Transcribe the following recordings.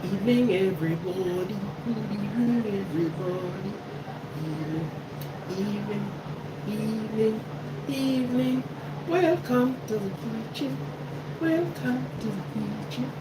Evening, everybody. Good evening, everybody. Evening, evening, evening. Welcome to the kitchen. Welcome to the kitchen.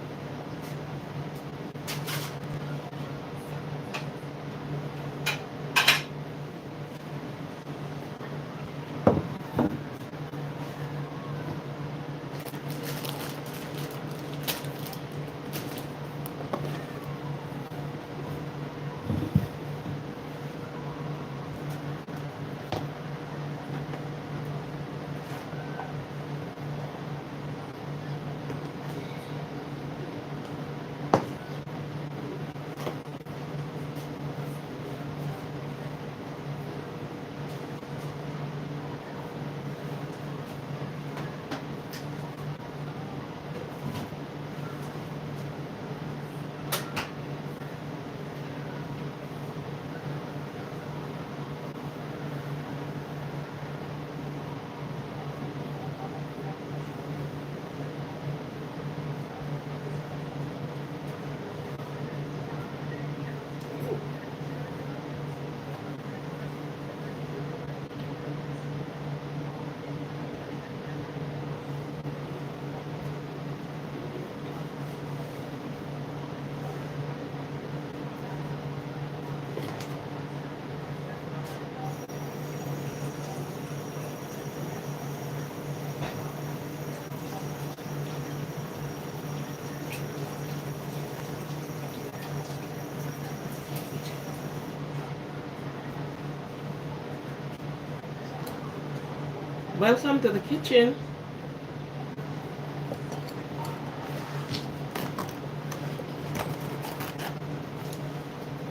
Welcome to the kitchen.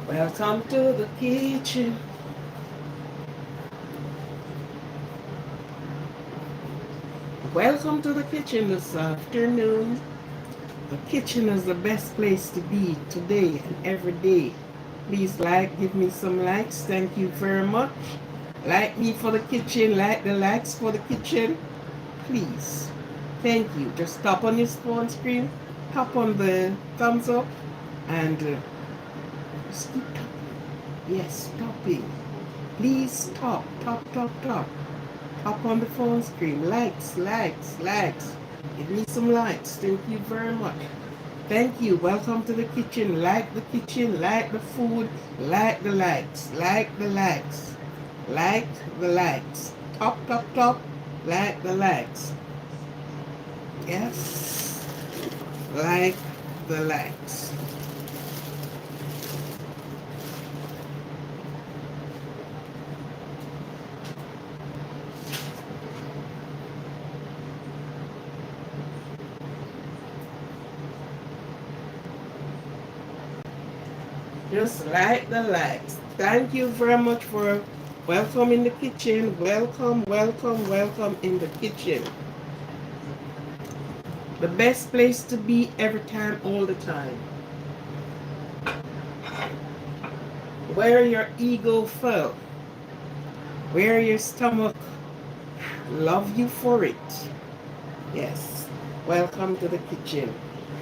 Welcome to the kitchen. Welcome to the kitchen this afternoon. The kitchen is the best place to be today and every day. Please give me some likes. Thank you very much. Like me for the kitchen, like the likes for the kitchen. Please. Thank you. Just tap on your phone screen, tap on the thumbs up, and just keep tapping. Yes, tapping. Please tap, tap, tap, tap. Tap on the phone screen. Likes, likes, likes. Give me some likes. Thank you very much. Thank you. Welcome to the kitchen. Like the kitchen, like the food, like the likes, like the likes, like the likes. Top, top, top, like the likes. Yes, like the likes. Just like the likes. Thank you very much for welcome in the kitchen. Welcome, welcome, welcome in the kitchen. The best place to be every time, all the time. Where your ego fell. Where your stomach love you for it. Yes. Welcome to the kitchen.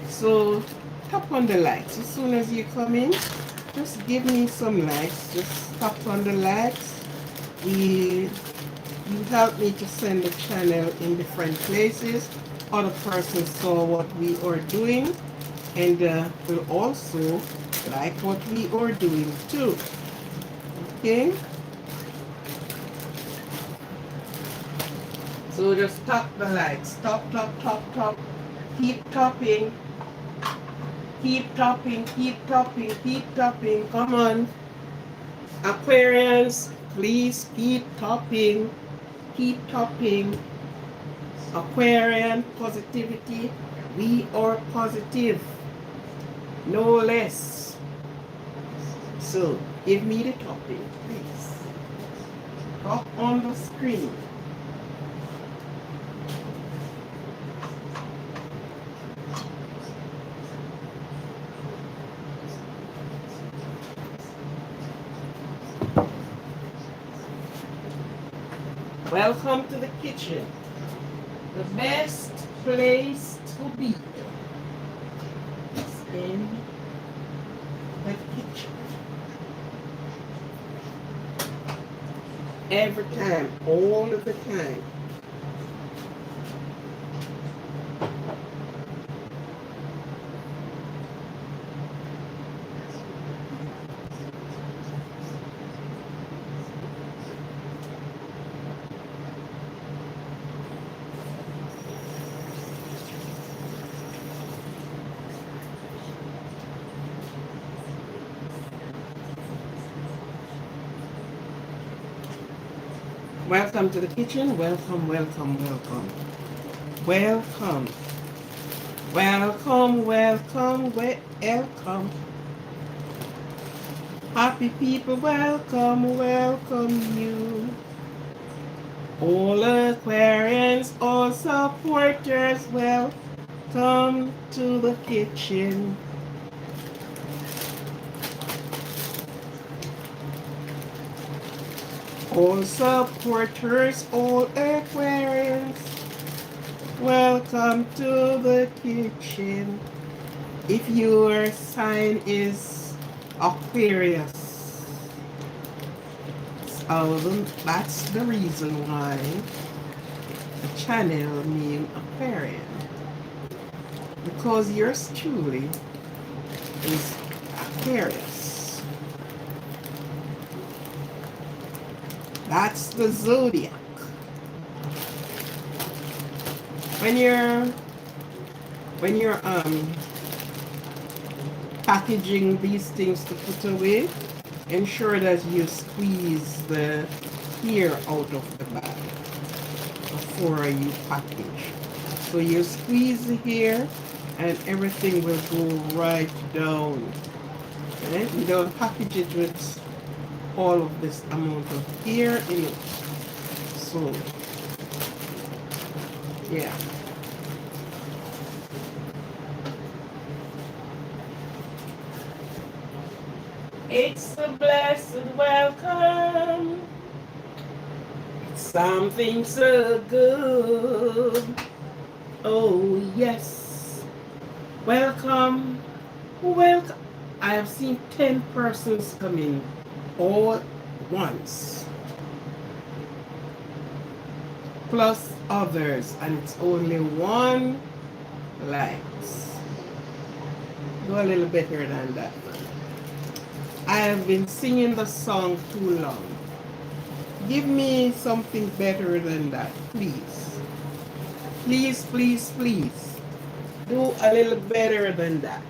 So tap on the likes. As soon as you come in, just give me some likes. Just tap on the likes. You help me to send the channel in different places. Other persons saw what we are doing and will also like what we are doing too. Okay? So just tap the likes. Tap, tap, tap, tap. Keep tapping. Keep tapping, keep tapping, keep tapping. Come on. Aquarians, please keep tapping. Keep tapping. Aquarian positivity. We are positive. No less. So give me the topping, please. Up on the screen. Welcome to the kitchen. The best place to be is in the kitchen. Every time, all of the time. Welcome to the kitchen. Welcome, welcome, welcome. Welcome. Welcome, welcome, welcome. Happy people, welcome, welcome you. All Aquarians, all supporters, welcome to the kitchen. All supporters, all Aquarians, welcome to the kitchen. If your sign is Aquarius, that's the reason why the channel named Aquarian. Because yours truly is Aquarius. That's the zodiac. When you're packaging these things to put away, ensure that you squeeze the hair out of the bag before you package. So you squeeze the hair and everything will go right down. Okay? You don't package it with all of this amount of hair in it. So, yeah. It's a blessed welcome. Something so good. Oh, yes. Welcome. Welcome. I have seen 10 persons come in all at once. Plus others. And it's only one likes. Do a little better than that. I have been singing the song too long. Give me something better than that, please. Please, please, please. Do a little better than that.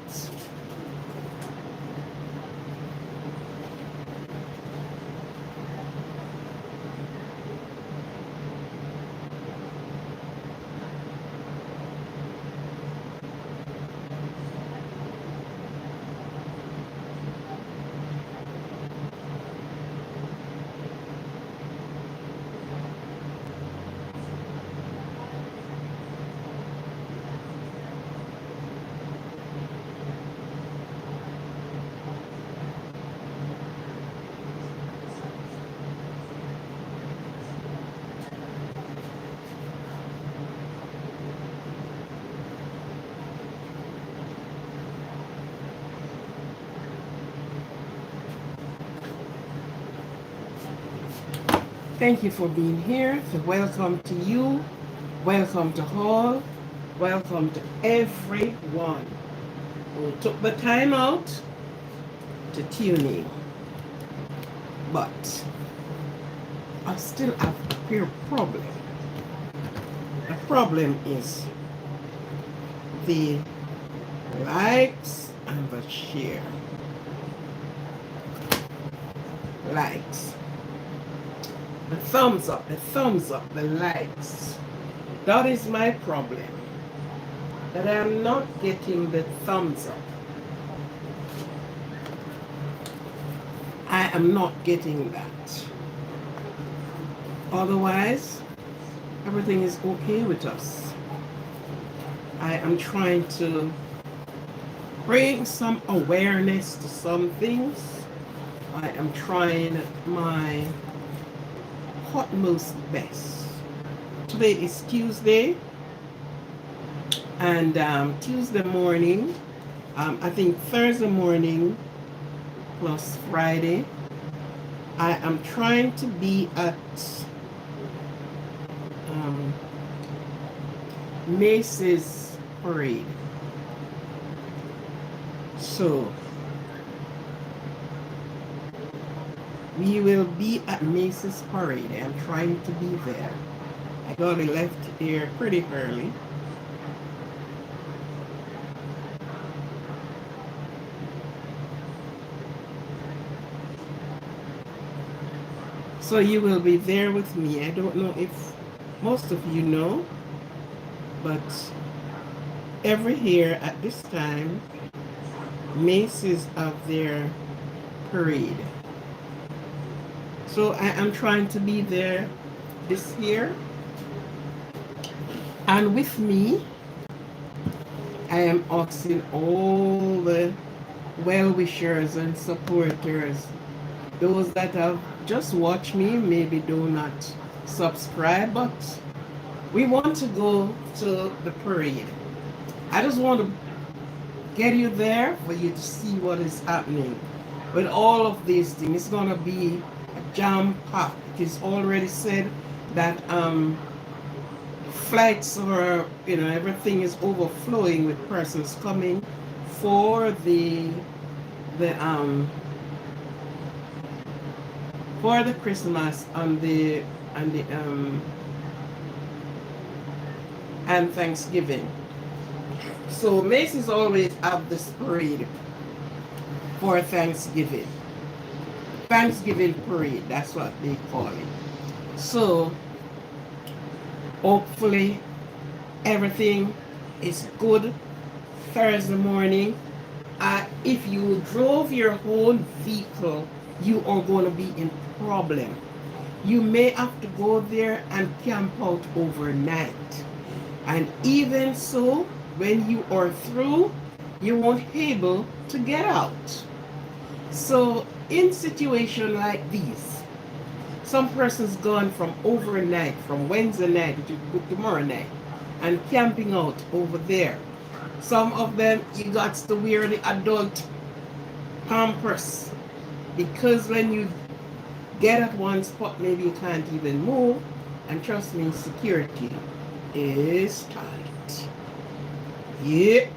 Thank you for being here. So welcome to you. Welcome to all. Welcome to everyone who took the time out to tune in. But I still have a clear problem. The problem is the likes and the share. Likes. The thumbs up, the likes. That is my problem. That I am not getting the thumbs up. I am not getting that. Otherwise, everything is okay with us. I am trying to bring some awareness to some things. I am trying my utmost best. Today is Tuesday, and Tuesday morning, I think Thursday morning, plus Friday, I am trying to be at um, Macy's parade. So we will be at Macy's parade. I'm trying to be there. I got left here pretty early. So you will be there with me. I don't know if most of you know, but every year at this time, Macy's have their parade. So I am trying to be there this year. And with me, I am asking all the well-wishers and supporters, those that have just watched me, maybe do not subscribe, but we want to go to the parade. I just want to get you there for you to see what is happening. With all of these things, it's going to be a jam-packed. It is already said that flights or everything is overflowing with persons coming for the Christmas and Thanksgiving. So Macy's always have this parade for Thanksgiving. Thanksgiving parade, that's what they call it. So hopefully everything is good Thursday morning. If you drove your own vehicle, you are going to be in problem. You may have to go there and camp out overnight. And even so, when you are through, you won't be able to get out. So in situations like these, some persons gone from overnight, from Wednesday night to tomorrow night, and camping out over there. Some of them, you got to wear the adult pampers, because when you get at one spot, maybe you can't even move. And trust me, security is tight. Yeah.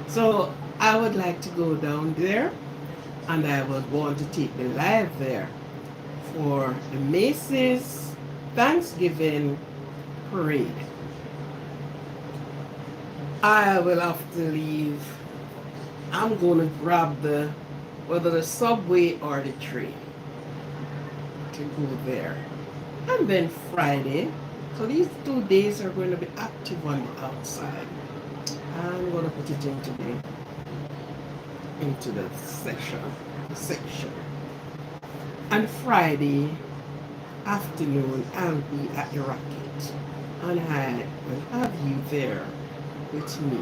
So I would like to go down there, and I would want to take the live there for the Macy's Thanksgiving parade. I will have to leave. I'm going to grab whether the subway or the train to go there. And then Friday, so these 2 days are going to be active on the outside. I'm going to put it into the section. And Friday afternoon, I'll be at the Rocket, and I will have you there with me,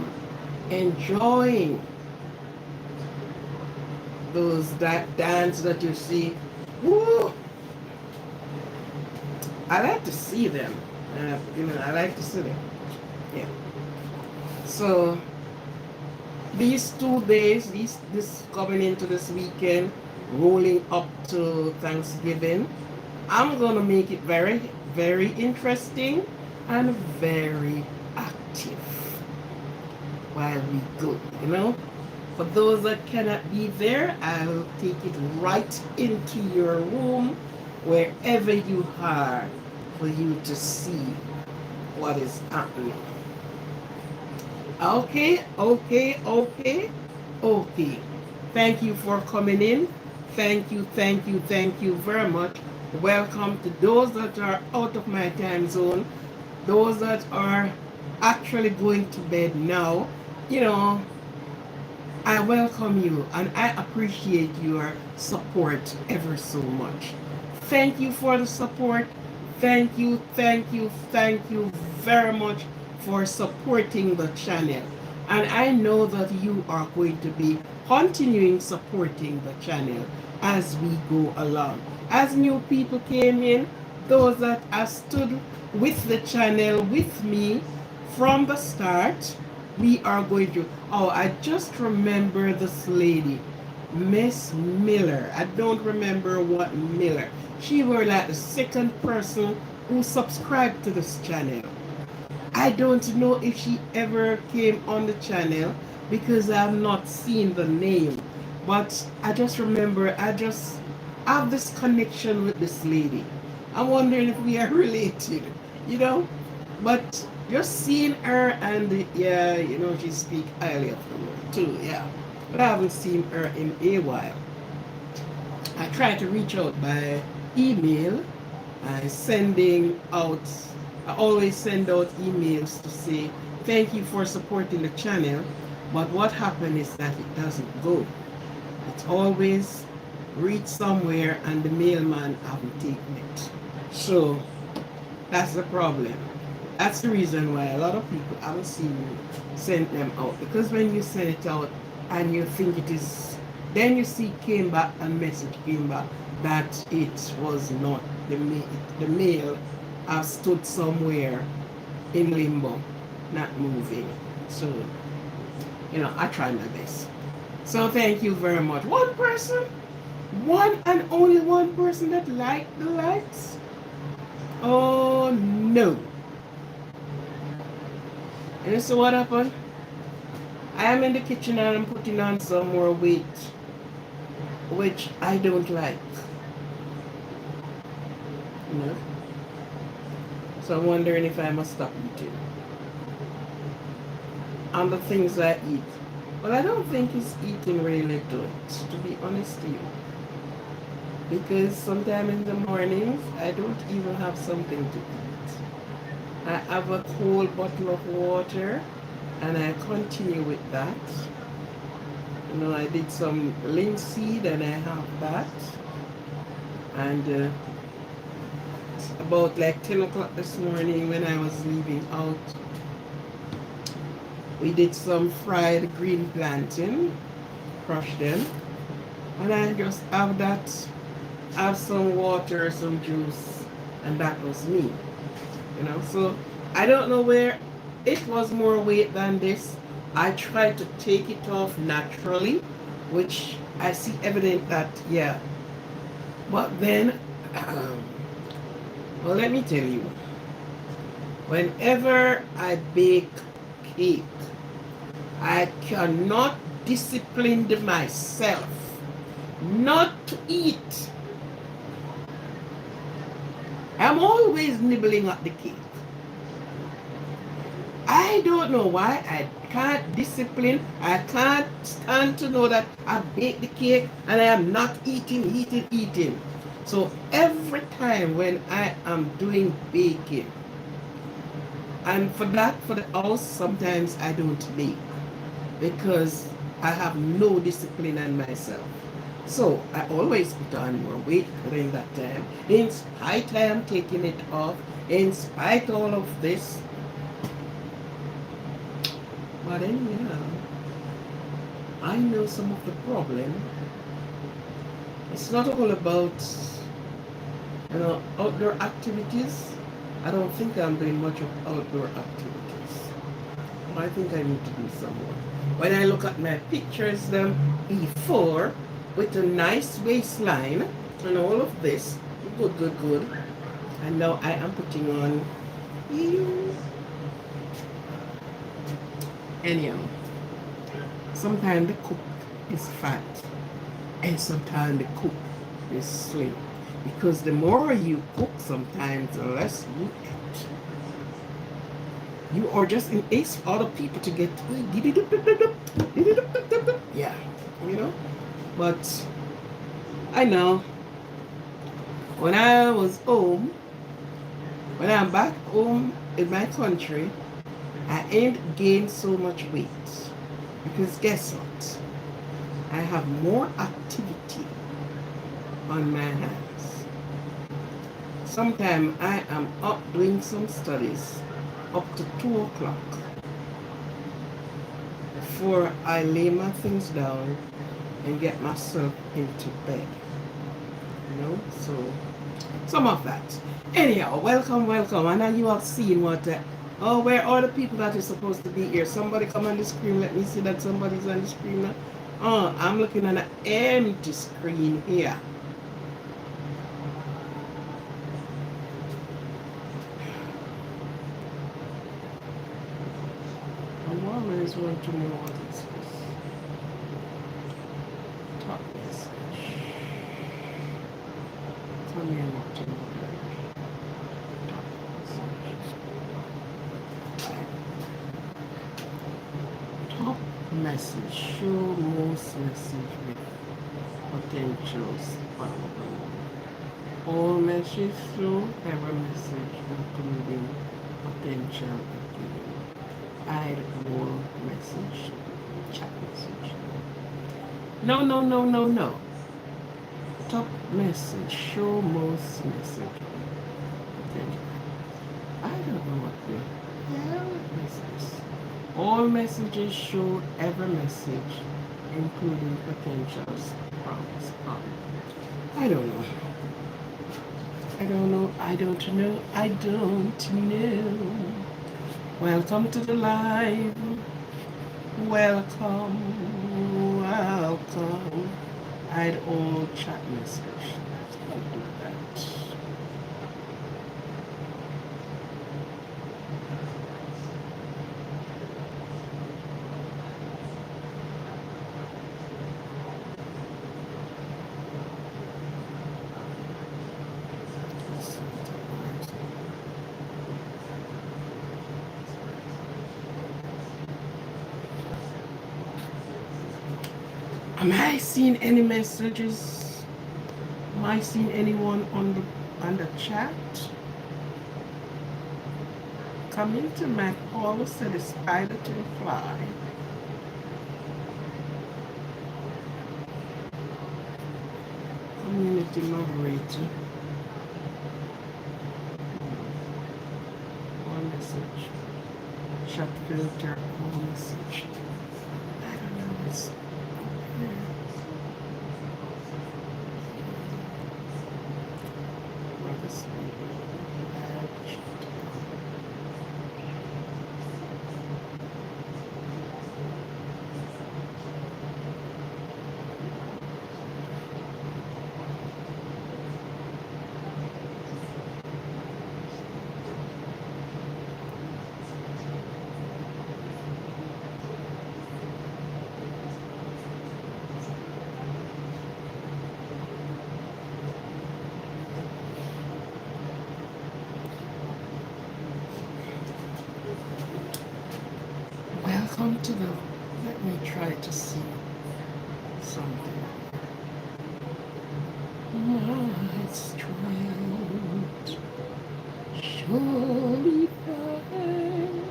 enjoying that dance that you see. Woo! I like to see them. I like to see them. Yeah. So these 2 days, this coming into this weekend, rolling up to Thanksgiving, I'm gonna make it very, very interesting and very active while we go. For those that cannot be there, I'll take it right into your room, wherever you are, for you to see what is happening. Okay. Thank you for coming in. Thank you very much. Welcome to those that are out of my time zone, those that are actually going to bed now. I welcome you, and I appreciate your support ever so much. Thank you for the support. Thank you very much for supporting the channel. And I know that you are going to be continuing supporting the channel as we go along. As new people came in, those that have stood with the channel with me from the start, we are going to... Oh, I just remember this lady. Miss Miller. I don't remember what Miller. She were like the second person who subscribed to this channel. I don't know if she ever came on the channel because I've not seen the name. But I just remember I just have this connection with this lady. I'm wondering if we are related, you know? But just seeing her and yeah, you know, she speak highly of her too, yeah. But I haven't seen her in a while. I try to reach out by email. I always send out emails to say thank you for supporting the channel. But what happened is that it doesn't go. It's always reach somewhere and the mailman haven't taken it. So that's the problem. That's the reason why a lot of people haven't seen you send them out. Because when you send it out and you think it is, then you see came back, a message came back that it was not the mail have stood somewhere in limbo, not moving. So, you know, I try my best. So thank you very much. One person, one and only one person that liked the likes. Oh no. And so what happened? I am in the kitchen and I'm putting on some more weight, which I don't like. You know? So I'm wondering if I must stop eating. And the things I eat. Well, I don't think it's eating really good, to be honest with you. Because sometime in the mornings, I don't even have something to eat. I have a cold bottle of water, and I continue with that. You know, I did some linseed, and I have that. And about like 10 o'clock this morning when I was leaving out, we did some fried green plantain, crush them, and I just have that, have some water, some juice, and that was me. You know, so I don't know where it was more weight than this. I tried to take it off naturally, which I see evident that, yeah. But then, well, let me tell you, whenever I bake cake, I cannot discipline myself not to eat. I'm always nibbling at the cake. I don't know why I can't discipline. I can't stand to know that I baked the cake and I am not eating. So every time when I am doing baking, and for the house, sometimes I don't bake because I have no discipline on myself. So I always put on more weight during that time. In spite I am taking it off, in spite all of this. But anyhow, I know some of the problem. It's not all about, you know, outdoor activities. I don't think I'm doing much of outdoor activities. I think I need to do some more. When I look at my pictures before, with a nice waistline and all of this, good. And now I am putting on heels. Anyhow, sometimes the cook is fat and sometimes the cook is slim. Because the more you cook, sometimes the less you eat. You are just in ace for other people to get, yeah, you know. But I know when I was home, when I'm back home in my country, I ain't gained so much weight. Because guess what? I have more activity on my hands. Sometimes I am up doing some studies up to 2 o'clock before I lay my things down and get myself into bed. You know, so some of that. Anyhow, welcome. I know you have seen what where are the people that are supposed to be here? Somebody come on the screen. Let me see that somebody's on the screen now. Oh, I'm looking at an empty screen here. I always want to know what it says. Top message. Tell me what to know. Top message. Show most message with potential spam. All message through every message including potential appeal. Hide all message. Chat message. No, no, no, no, no. Top message. Show most message. Potential. I don't know what the hell is this. All messages show every message, including potentials from spam. I don't know. I don't know. I don't know. I don't know. Welcome to the live. Welcome. Welcome. Hide all chat message. Let's do that. Am I seeing any messages? Am I seeing anyone on the chat? Coming to Mac Paul said the spider to fly. Community moderator. One message. Chat filter. One message. I don't know. It's welcome to the. Let me try to see something. My strength surely find.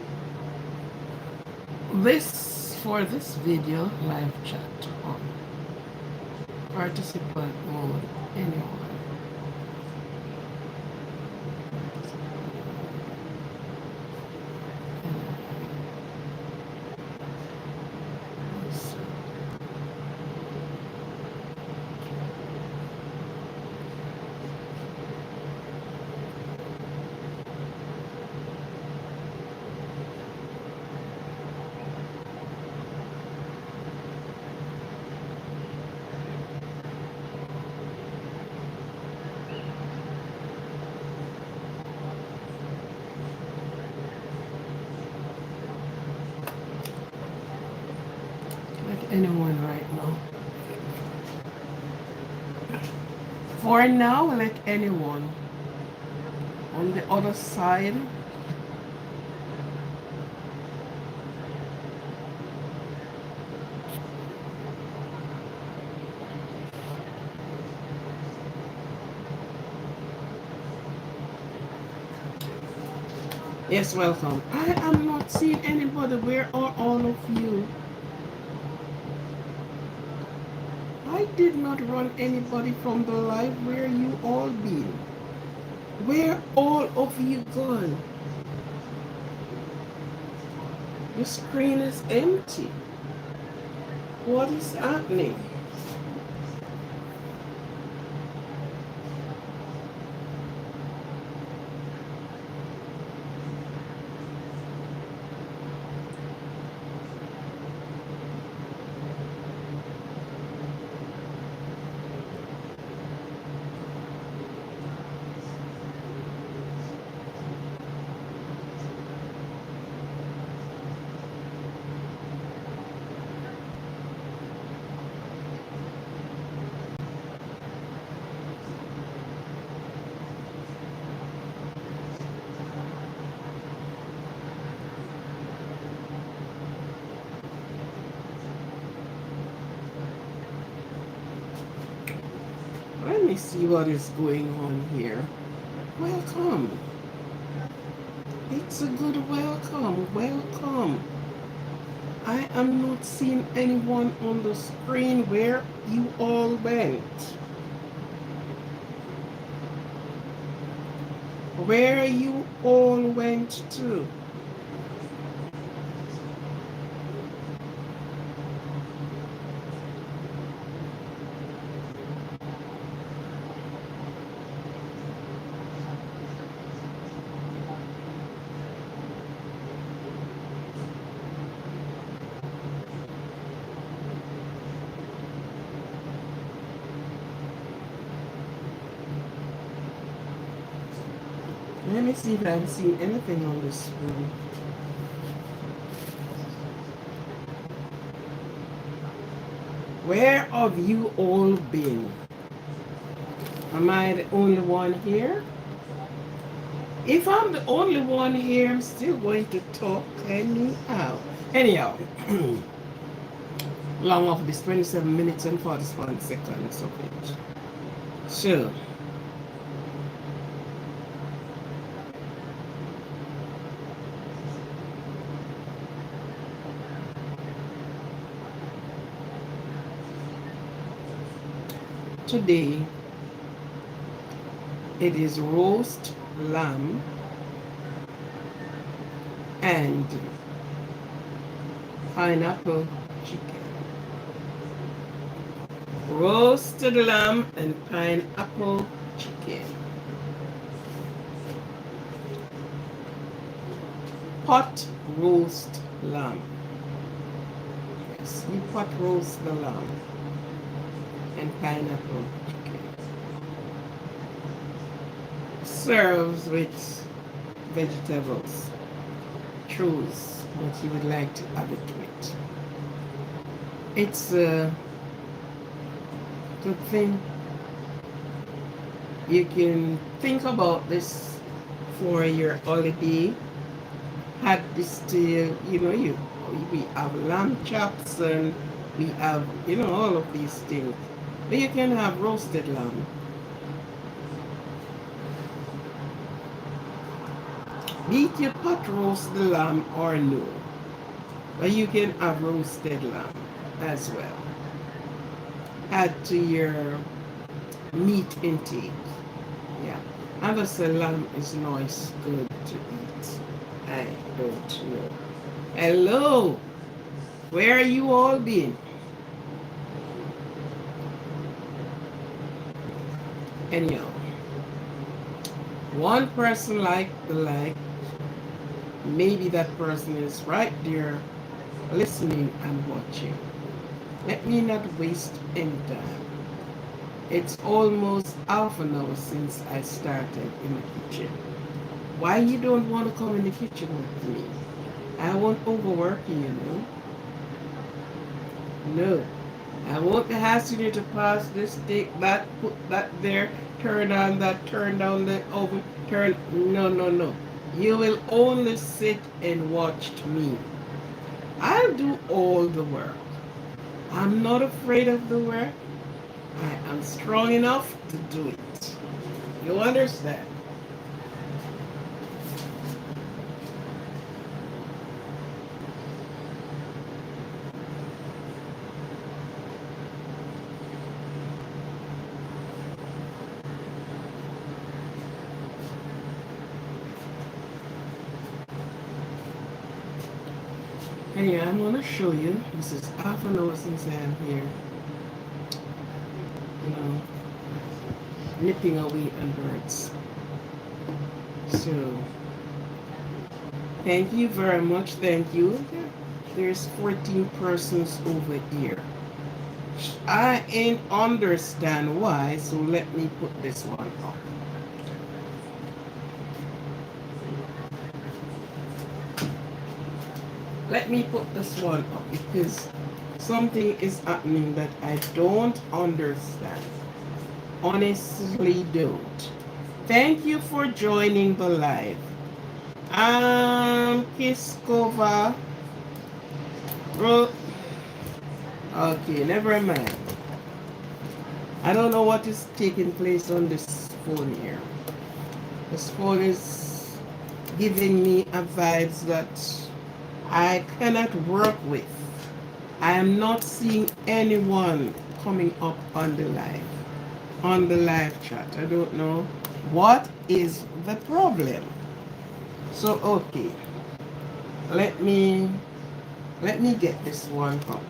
This for this video live chat on participant mode. Anyone. Anyone right now. For now, let anyone on the other side. Yes, welcome. I am not seeing anybody. Where are all of you? I did not run anybody from the live. Where you all been? Where all of you gone? The screen is empty. What is happening? me see what is going on here. Welcome. It's a good welcome. Welcome. I am not seeing anyone on the screen. Where you all went? Where you all went to? Let me see if I'm seeing anything on the screen. Where have you all been? Am I the only one here? If I'm the only one here, I'm still going to talk anyhow. Anyhow, long of this 27 minutes and 41 seconds of it. So, today it is roast lamb and pineapple chicken. Roasted lamb and pineapple chicken. Pot roast lamb. Yes, you pot roast the lamb and pineapple chicken. Serves with vegetables. Choose what you would like to add it with. It's a good thing. You can think about this for your holiday. Add this to, we have lamb chops and we have, all of these things. But you can have roasted lamb. Beat your pot roast the lamb or no. But you can have roasted lamb as well. Add to your meat intake. Yeah. And the lamb is nice, good to eat. I don't know. Hello. Where are you all been? Anyhow. One person liked the like. Maybe that person is right there listening and watching. Let me not waste any time. It's almost half an hour since I started in the kitchen. Why you don't want to come in the kitchen with me? I won't overwork you, No. I won't be asking you to pass this, take that, put that there, turn on that, turn down the oven, turn. No. You will only sit and watch me. I'll do all the work. I'm not afraid of the work. I am strong enough to do it. You understand? Anyway, I'm going to show you. This is half an hour since I am here. Nipping away on birds. So, thank you very much. Thank you. There's 14 persons over here. I ain't understand why, so let me put this one up. Let me put this one up because something is happening that I don't understand. Honestly don't. Thank you for joining the live. Kiskova. Okay, never mind. I don't know what is taking place on this phone here. This phone is giving me a vibes that I cannot work with. I am not seeing anyone coming up on the live chat. I don't know what is the problem. So okay, let me get this one up.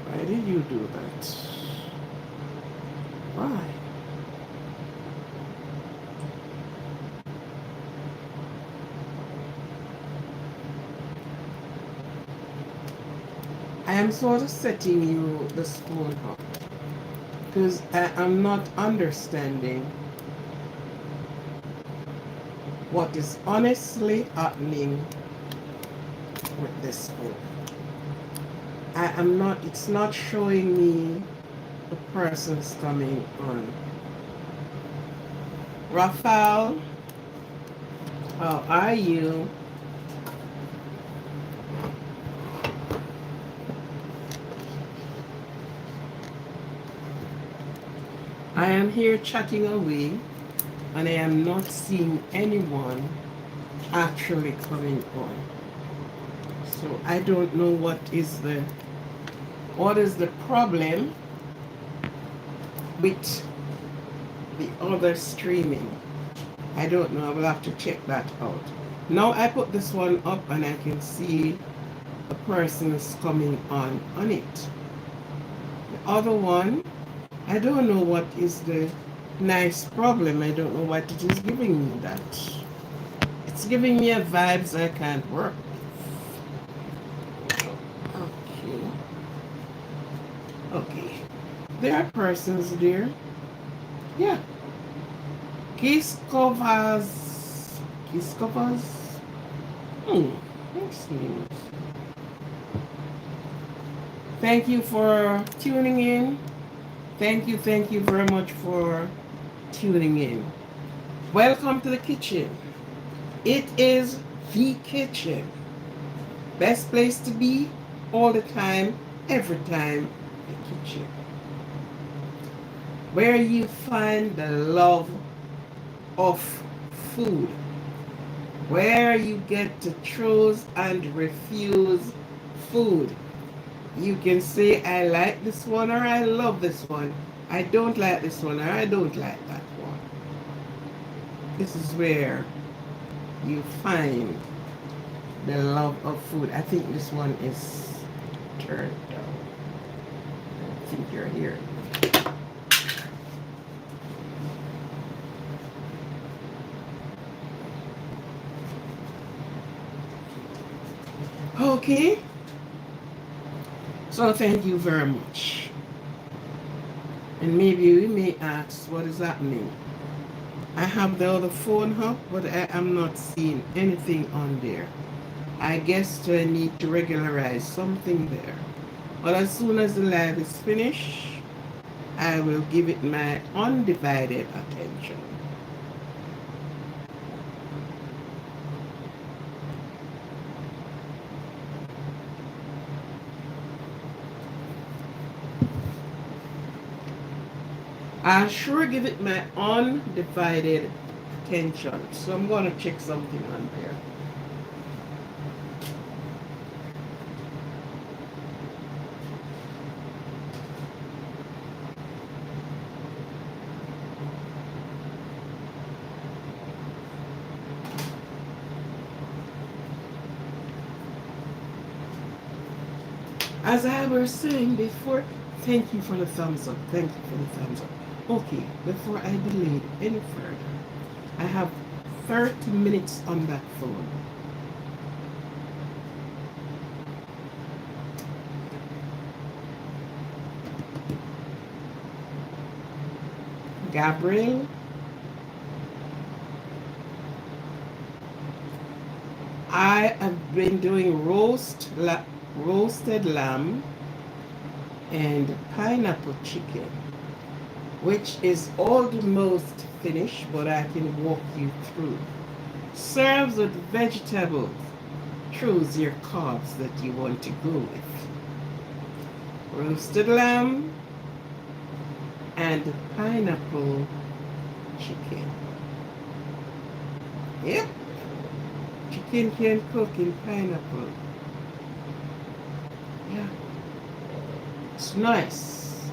Why did you do that? Why? I am sort of setting you this phone up because I am not understanding what is honestly happening with this phone. I am not, it's not showing me the persons coming on. Rafael, how are you? I am here chatting away and I am not seeing anyone actually coming on. So I don't know what is the problem with the other streaming. I don't know. I will have to check that out. Now I put this one up and I can see the person is coming on it. The other one, I don't know what is the nice problem. I don't know what it is giving me that. It's giving me a vibes I can't work with. Okay. Okay. There are persons there. Yeah. Case covers. Case covers. Next news. Thank you for tuning in. Thank you very much for tuning in. Welcome to the kitchen. It is the kitchen. Best place to be all the time, every time, the kitchen. Where you find the love of food. Where you get to choose and refuse food. You can say, I like this one or I love this one. I don't like this one or I don't like that one. This is where you find the love of food. I think this one is turned down. I think you're here. Okay. So thank you very much. And maybe you may ask, what is happening? I have the other phone up, but I am not seeing anything on there. I guess I need to regularize something there. But as soon as the live is finished, I will give it my undivided attention. I'll sure give it my undivided attention. So I'm going to check something on there. As I was saying before, thank you for the thumbs up. Thank you for the thumbs up. Okay, before I delay any further, I have 30 minutes on that phone. Gabriel, I have been doing roasted lamb and pineapple chicken, which is almost finished, but I can walk you through. Serves with vegetables. Choose your carbs that you want to go with. Roasted lamb and pineapple chicken. Yep, chicken can cook in pineapple. Yeah, it's nice.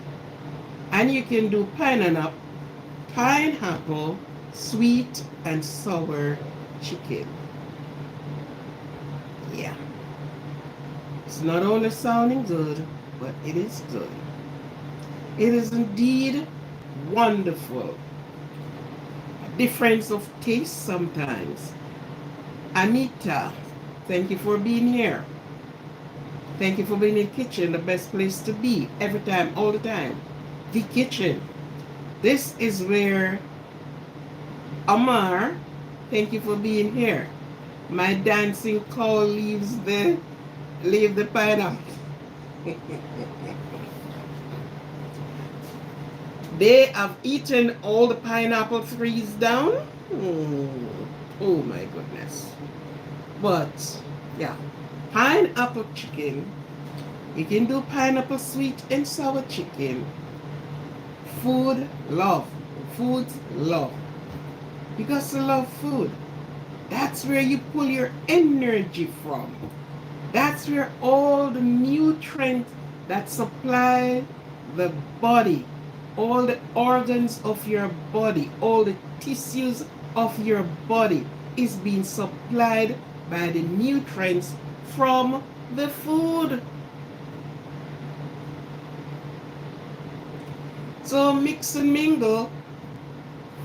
And you can do pineapple, sweet and sour chicken. Yeah, it's not only sounding good, but it is good. It is indeed wonderful. A difference of taste sometimes. Anita, thank you for being here. Thank you for being in the kitchen, the best place to be, every time, all the time. The kitchen. This is where Amar, thank you for being here. My dancing cow leave the pineapple. They have eaten all the pineapple trees down. Oh my goodness. But yeah, pineapple chicken. You can do pineapple sweet and sour chicken. Food love. Food love. Because you love food. That's where you pull your energy from. That's where all the nutrients that supply the body, all the organs of your body, all the tissues of your body is being supplied by the nutrients from the food. So mix and mingle,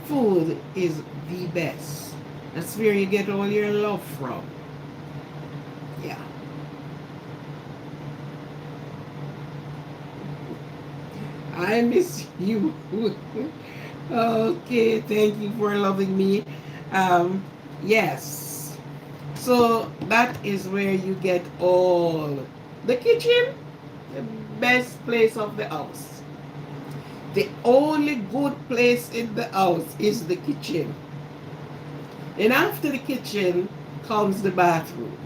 food is the best. That's where you get all your love from. Yeah. I miss you. Okay, thank you for loving me. Yes. So that is where you get all the kitchen, the best place of the house. The only good place in the house is the kitchen. And after the kitchen comes the bathroom.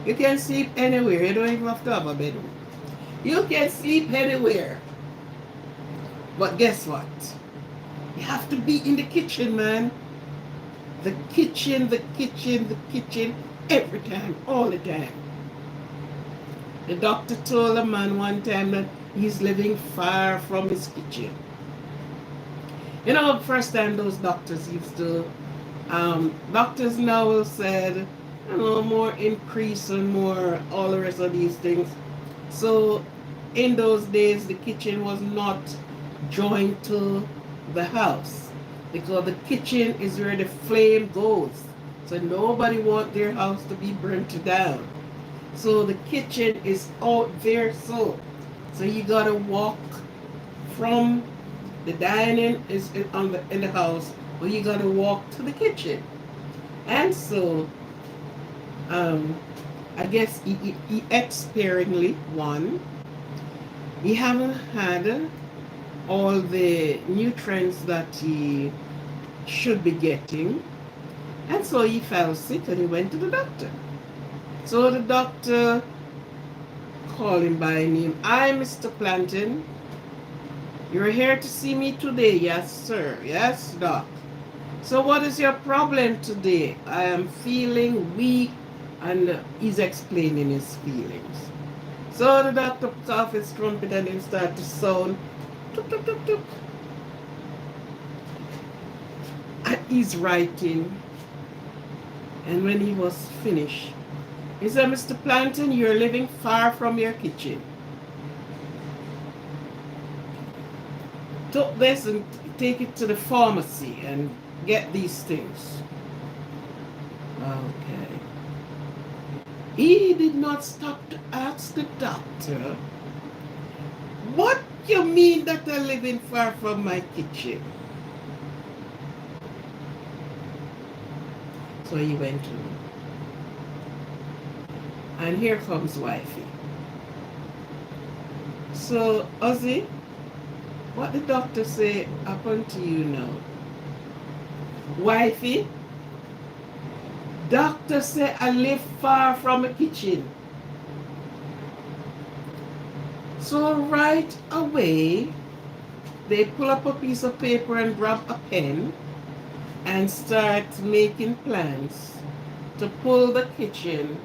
You can sleep anywhere. You don't even have to have a bedroom. You can sleep anywhere. But guess what? You have to be in the kitchen, man. The kitchen, the kitchen, the kitchen, every time, all the time. The doctor told a man one time that he's living far from his kitchen. You know, first time those doctors used to, doctors now said, you know, more increase and more, all the rest of these things. So in those days, the kitchen was not joined to the house because the kitchen is where the flame goes. So nobody want their house to be burnt down. So the kitchen is out there so you gotta walk from the dining is in the house, but you gotta walk to the kitchen. And so I guess he expiringly one, he haven't had all the nutrients that he should be getting. And so he fell sick and he went to the doctor. So the doctor called him by name. Hi, Mr. Plantain. You're here to see me today. Yes, sir. Yes, doc. So what is your problem today? I am feeling weak, and he's explaining his feelings. So the doctor put off his trumpet and then started to sound tuk, tuk, tuk, tuk. And he's writing. And when he was finished, he said, Mr. Plantain, you're living far from your kitchen. Took this and take it to the pharmacy and get these things. Okay. He did not stop to ask the doctor, what you mean that I'm living far from my kitchen? So he went to, and here comes wifey. So, Ozzy, what the doctor say happen to you now? Wifey, doctor say I live far from a kitchen. So right away, they pull up a piece of paper and grab a pen and start making plans to pull the kitchen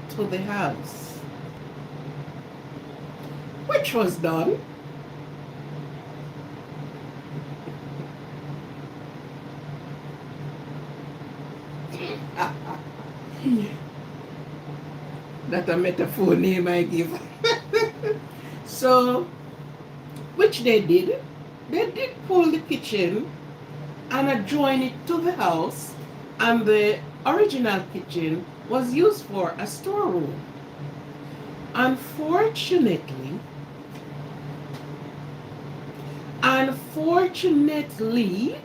to the house, which was done. That a metaphor name I give. So, which they did. They did pull the kitchen and join it to the house, and the original kitchen was used for a storeroom. Unfortunately, unfortunately,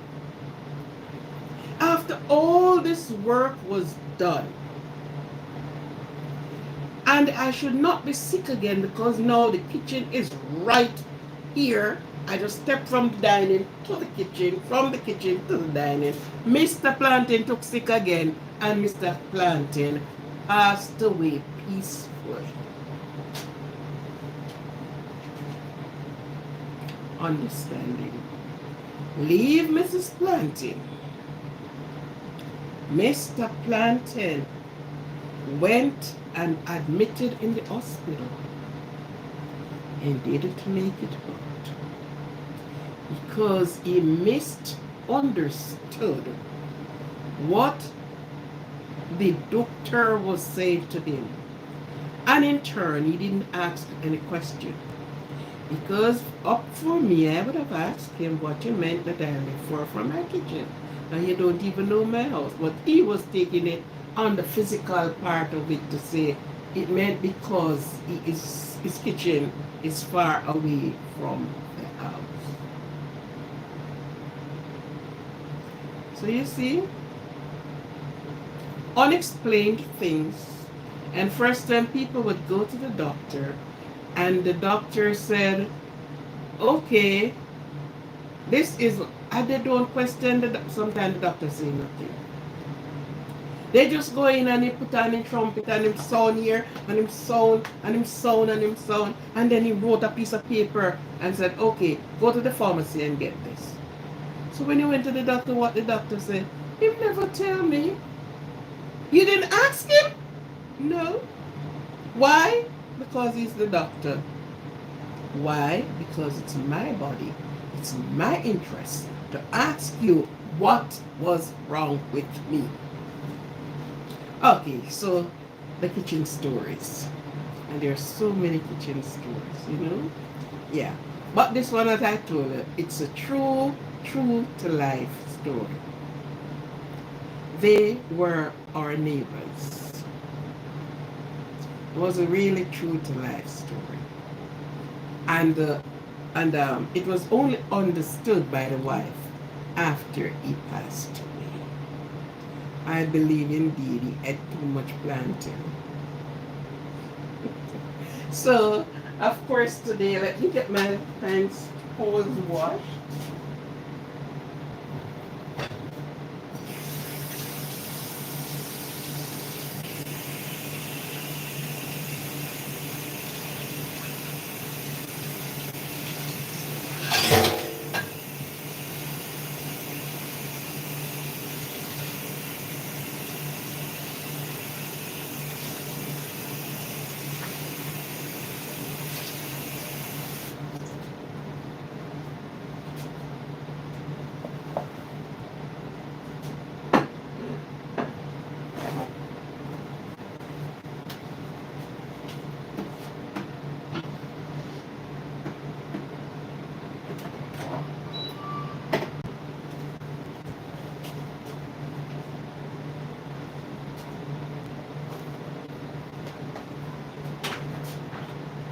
after all this work was done, and I should not be sick again because now the kitchen is right here. I just stepped from the dining to the kitchen, from the kitchen to the dining. Mr. Plantain took sick again, and Mr. Plantain passed away peacefully. Understanding. Leave Mrs. Plantain. Mr. Plantain went and admitted in the hospital and didn't make it out because he misunderstood what the doctor was saying to him, and in turn he didn't ask any question, because up for me I would have asked him what you meant that I live far from my kitchen. Now you don't even know my house, but he was taking it on the physical part of it to say it meant because his kitchen is far away from the house. So you see, unexplained things. And first time people would go to the doctor and the doctor said, okay, this is, and they don't question sometimes the doctor say nothing. They just go in and he put on him trumpet and him sound here and him sound and him sound and him sound, and then he wrote a piece of paper and said, okay, go to the pharmacy and get this. So when he went to the doctor, what the doctor said, he never tell me. You didn't ask him? No. Why? Because he's the doctor. Why? Because it's my body. It's my interest to ask you what was wrong with me. Okay, so the kitchen stories. And there are so many kitchen stories, you know? Yeah. But this one that I told you, it's a true to life story. They were our neighbors. It was a really true to life story. And it was only understood by the wife after he passed away. I believe indeed he ate too much plantain. So, of course, today, let me get my hands hose washed.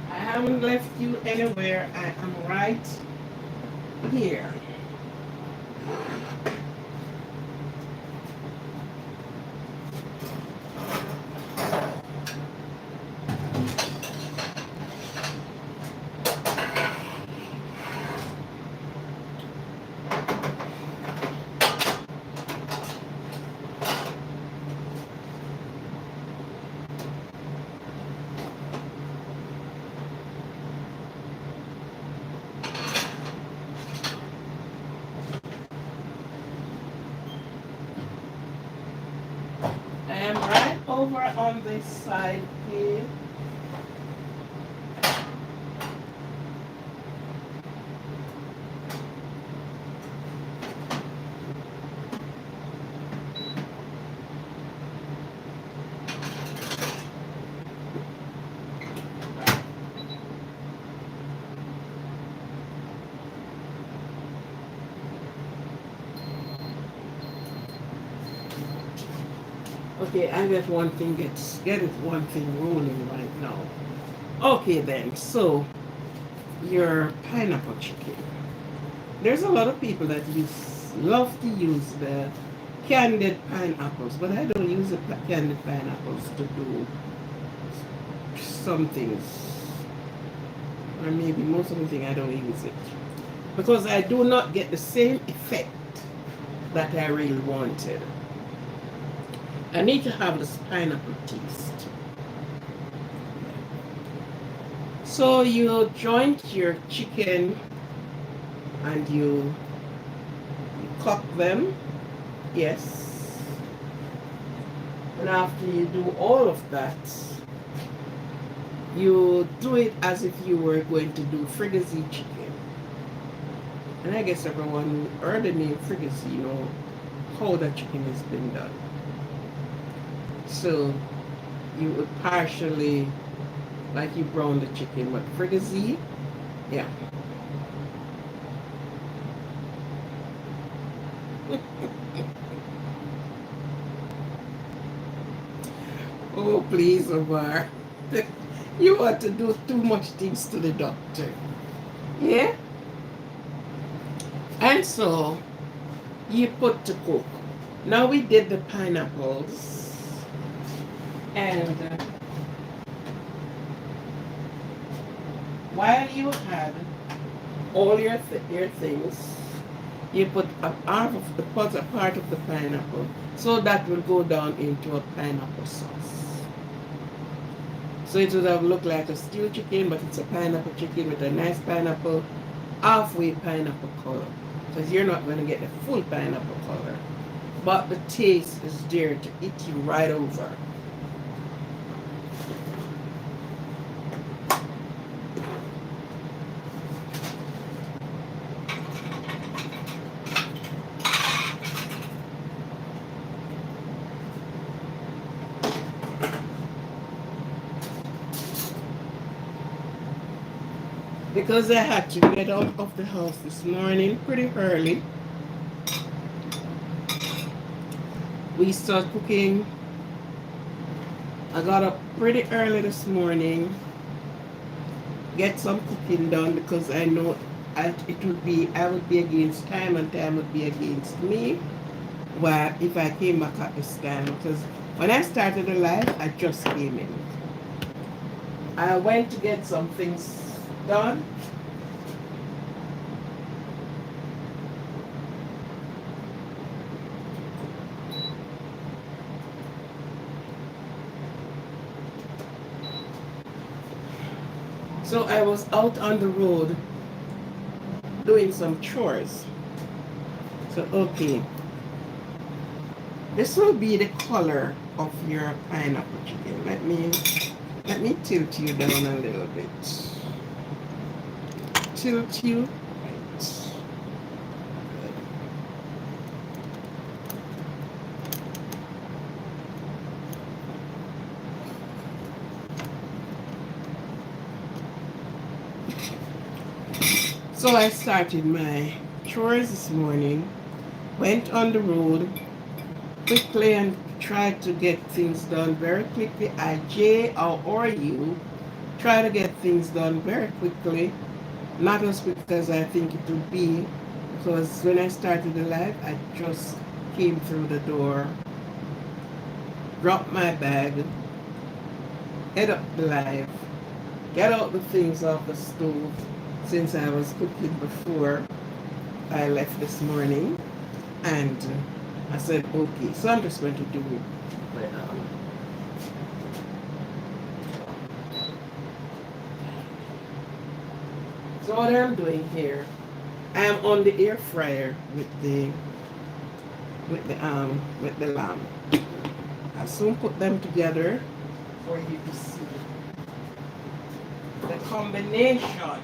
I haven't left you anywhere. I am right here. over on this side here. Okay, I get one thing get it one thing rolling right now. Okay then, so your pineapple chicken. There's a lot of people that love to use the candied pineapples, but I don't use the candied pineapples to do some things, or maybe most of the thing I don't use it because I do not get the same effect that I really wanted. I need to have this pineapple taste. So you joint your chicken and you cook them, yes. And after you do all of that, you do it as if you were going to do fricassee chicken. And I guess everyone who heard the name fricassee know how the chicken has been done. So you would partially, like you brown the chicken, but fricassee, yeah. Oh, please, Omar. You want to do too much things to the doctor. Yeah? And so, you put to cook. Now we did the pineapples. And while you had all your things, you put a part of the pineapple, so that will go down into a pineapple sauce. So it would have looked like a stewed chicken, but it's a pineapple chicken with a nice pineapple, halfway pineapple color. Because you're not going to get the full pineapple color. But the taste is there to eat you right over. Because I had to get out of the house this morning pretty early, we start cooking. I got up pretty early this morning, get some cooking done because I know I would be against time and time would be against me. Well, if I came back at this time, because when I started the live, I just came in. I went to get some things done. So I was out on the road doing some chores. So okay, this will be the color of your pineapple chicken. Let me tilt you down a little bit. Tilt you. Right. So I started my chores this morning, went on the road quickly and tried to get things done very quickly. Or you try to get things done very quickly, not as quick as I think it would be, because when I started the live, I just came through the door, dropped my bag, head up the live, get out the things off the stove, since I was cooking before I left this morning, and I said, okay, so I'm just going to do it. So what I'm doing here, I'm on the air fryer with the lamb. I'll soon put them together for you to see the combination.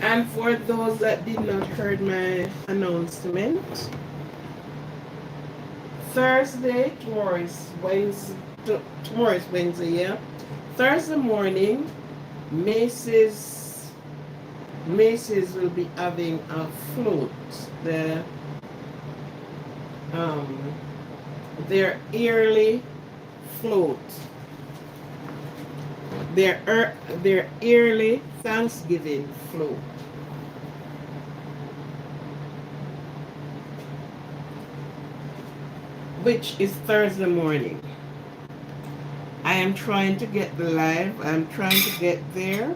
And for those that did not heard my announcement, Thursday, tomorrow is Wednesday, yeah. Thursday morning, Macy's will be having a float. The their yearly float. Their yearly Thanksgiving float. Which is Thursday morning. I am trying to get the live. I'm trying to get there.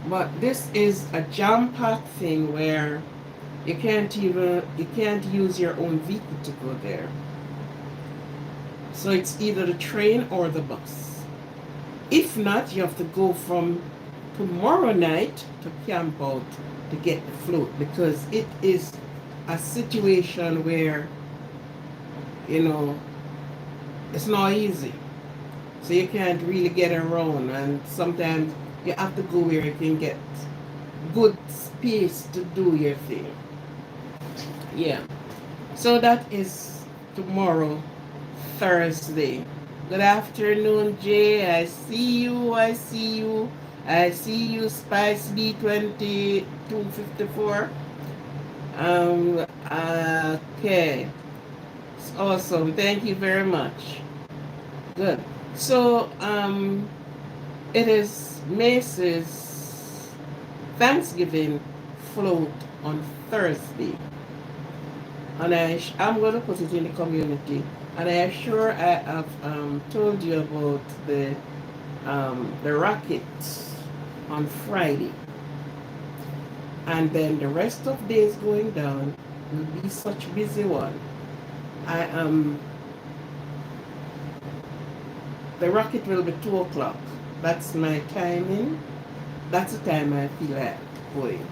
But this is a jam-packed thing where you can't use your own vehicle to go there. So it's either the train or the bus. If not, you have to go from tomorrow night to camp out to get the float, because it is a situation where, it's not easy. So you can't really get around, and sometimes you have to go where you can get good space to do your thing. Yeah. So that is tomorrow, Thursday. Good afternoon, Jay. I see you. I see you, Spice B2254. Okay. It's awesome. Thank you very much. Good. So, it is Macy's Thanksgiving float on Thursday. And I'm going to put it in the community. And I am sure I have told you about the rockets on Friday. And then the rest of days going down will be such busy one. The rocket will be 2 o'clock. That's my timing. That's the time I feel like going.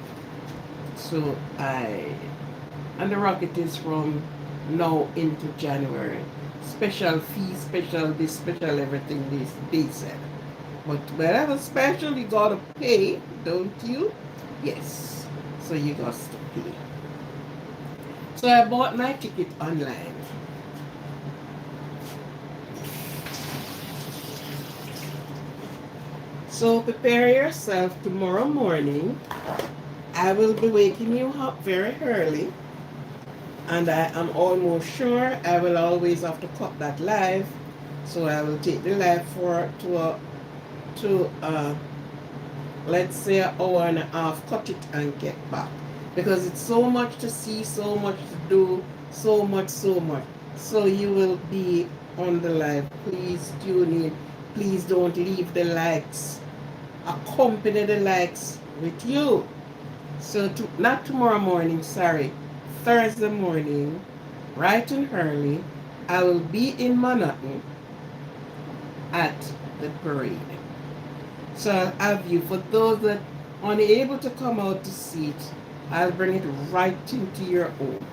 So and the rocket is from now into January. Special fee, special this, special everything this, they said. But whatever special you gotta pay, don't you? Yes. So you got to pay. So I bought my ticket online. So prepare yourself tomorrow morning. I will be waking you up very early. And I am almost sure I will always have to cut that live. So I will take the live to let's say an hour and a half, cut it and get back. Because it's so much to see, so much to do, so much. So you will be on the live. Please tune in. Please don't leave the likes. Accompany the likes with you. So not tomorrow morning, sorry. Thursday morning, bright and early, I will be in Manhattan at the parade. So I'll have you, for those that are unable to come out to see it, I'll bring it right into your home.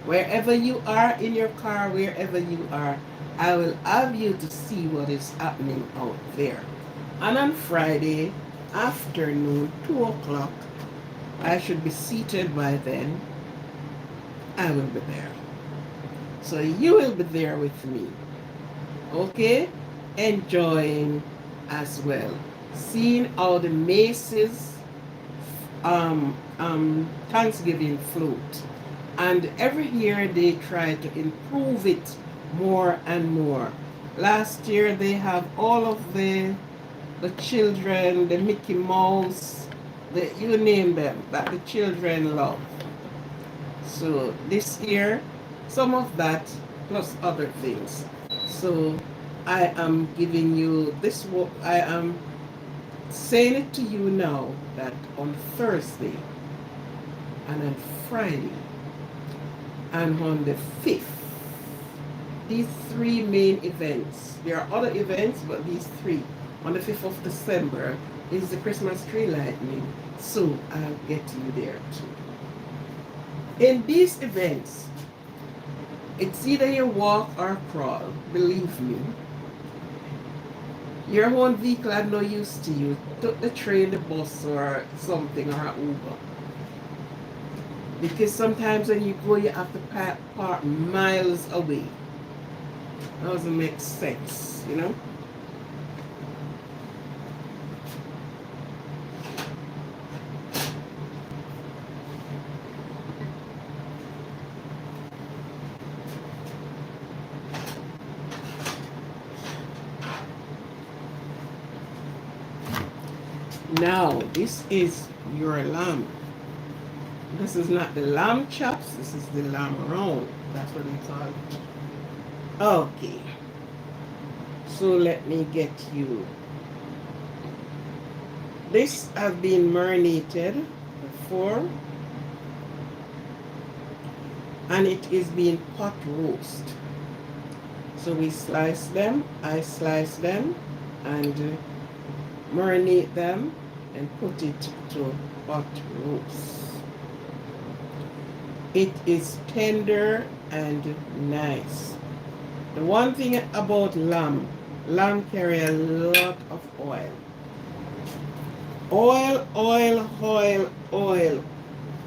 Wherever you are, in your car, wherever you are, I will have you to see what is happening out there. And on Friday afternoon, 2 o'clock, I should be seated by then. I will be there. So you will be there with me. Okay? Enjoying as well. Seeing all the Macy's Thanksgiving float. And every year they try to improve it more and more. Last year they have all of the children, the Mickey Mouse, you name them, that the children love. So this year, some of that plus other things. So I am giving you this, I am saying it to you now, that on Thursday and on Friday and on the 5th these three main events. There are other events, but these three. On the 5th of December is the Christmas tree lighting. So I'll get you there too. In these events, it's either you walk or crawl. Believe me. Your own vehicle had no use to you. Took the train, the bus, or something, or an Uber. Because sometimes when you go, you have to park miles away. That doesn't make sense, you know? Now, this is your lamb. This is not the lamb chops, this is the lamb round. That's what it's called. Okay. So let me get you. This has been marinated before. And it is being pot roast. So we slice them, I slice them, and marinate them and put it to pot roast. It is tender and nice. The one thing about lamb carry a lot of oil. Oil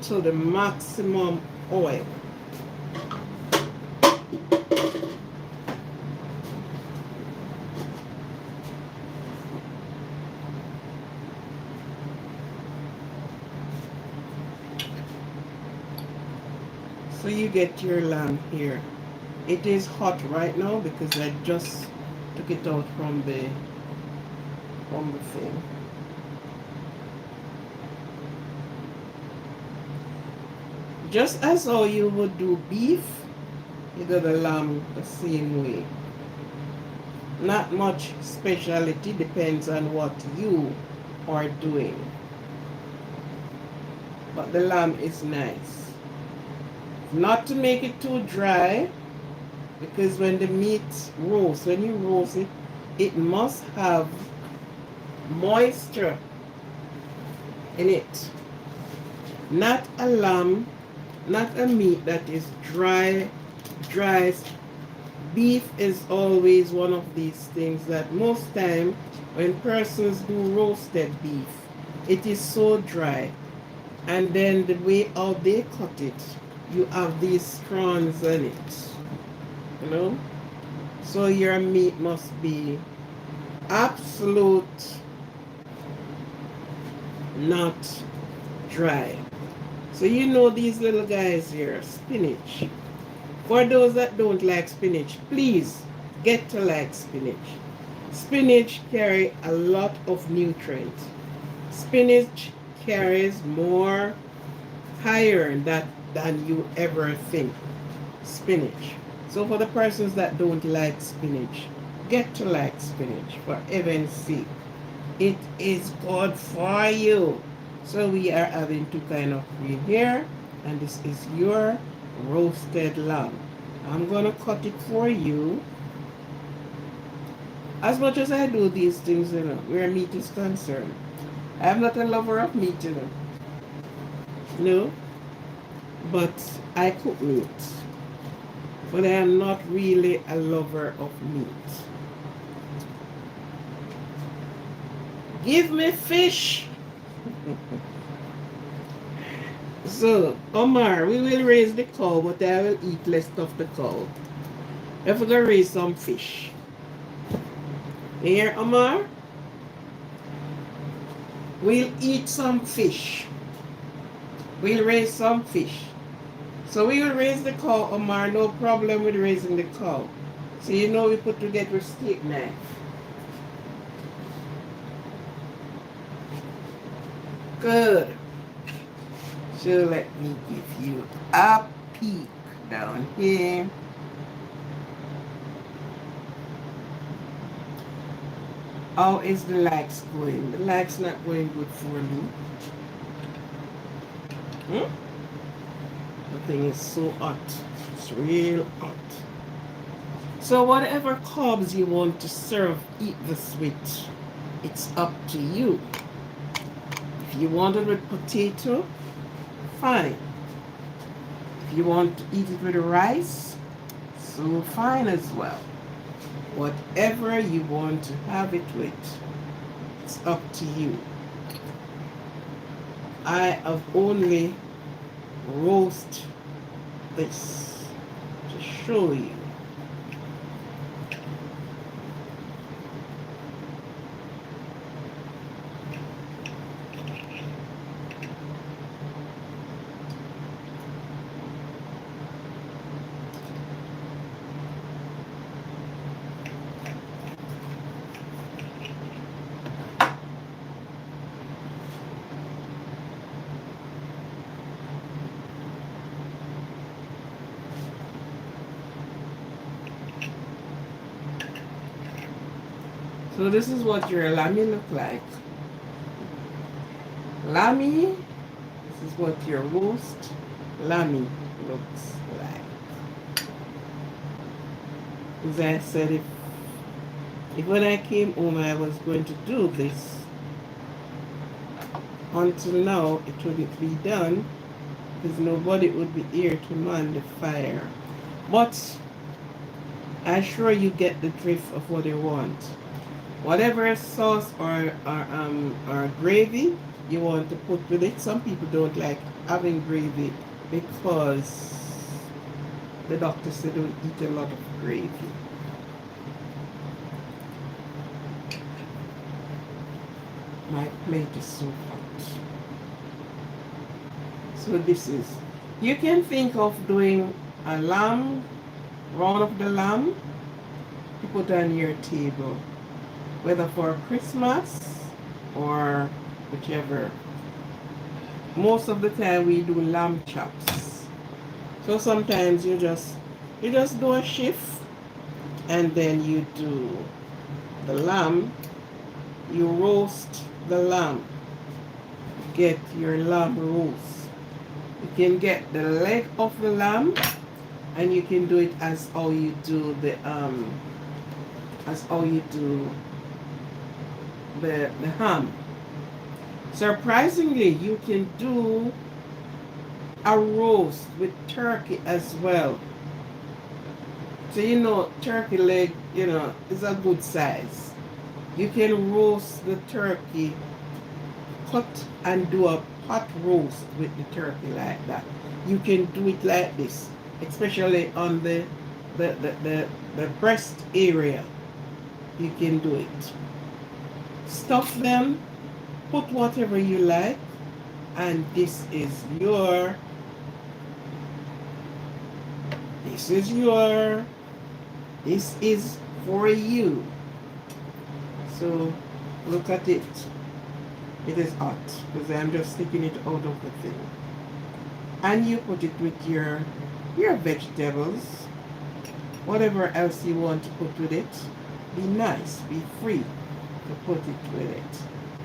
to the maximum oil. So you get your lamb here. It is hot right now because I just took it out from the thing. Just as how you would do beef, you do the lamb the same way. Not much specialty, depends on what you are doing. But the lamb is nice. Not to make it too dry, because when the meat roasts, when you roast it, it must have moisture in it. Not a lamb, not a meat that is dry. Beef is always one of these things that most time when persons do roasted beef, it is so dry. And then the way how they cut it, you have these strands in it, you know? So your meat must be absolute, not dry. So you know these little guys here, spinach. For those that don't like spinach, please get to like spinach. Spinach carry a lot of nutrients. Spinach carries more iron than you ever think. Spinach. So for the persons that don't like spinach, get to like spinach for heaven's sake. It is good for you. So we are having two kind of meat here, and this is your roasted lamb. I'm gonna cut it for you. As much as I do these things, you know, where meat is concerned, I'm not a lover of meat, you know. No, but I cook meat. But I am not really a lover of meat. Give me fish. So, Omar, we will raise the cow, but I will eat less of the cow. If we're going to raise some fish. Here, Omar? We'll eat some fish. We'll raise some fish. So we will raise the cow, Omar. No problem with raising the cow. So you know we put together a steak knife. Good. So let me give you a peek down here. How is the likes going? The likes not going good for me. The thing is so hot. It's real hot. So whatever carbs you want to serve, eat this with. It's up to you. If you want it with potato, fine. If you want to eat it with rice, so fine as well. Whatever you want to have it with, it's up to you. I have only roast this to show you. So this is what your lammy look like. Lammy, this is what your roast lammy looks like. As I said, if when I came home I was going to do this, until now it wouldn't be done because nobody would be here to man the fire. But I'm sure you get the drift of what I want. Whatever sauce or gravy you want to put with it. Some people don't like having gravy because the doctor said don't eat a lot of gravy. My plate is so hot. So this is, you can think of doing a lamb, round of the lamb, to put on your table, whether for Christmas or whichever. Most of the time we do lamb chops. So sometimes you just do a shift and then you do the lamb, you roast the lamb. Get your lamb roast. You can get the leg of the lamb and you can do it as how you do the ham. Surprisingly, you can do a roast with turkey as well. So you know, turkey leg, is a good size. You can roast the turkey, cut and do a hot roast with the turkey like that. You can do it like this, especially on the breast area. You can do it. Stuff them, put whatever you like, and this is for you. So look at it. It is hot because I'm just taking it out of the thing. And you put it with your vegetables, whatever else you want to put with it. Be nice, be free to put it with it.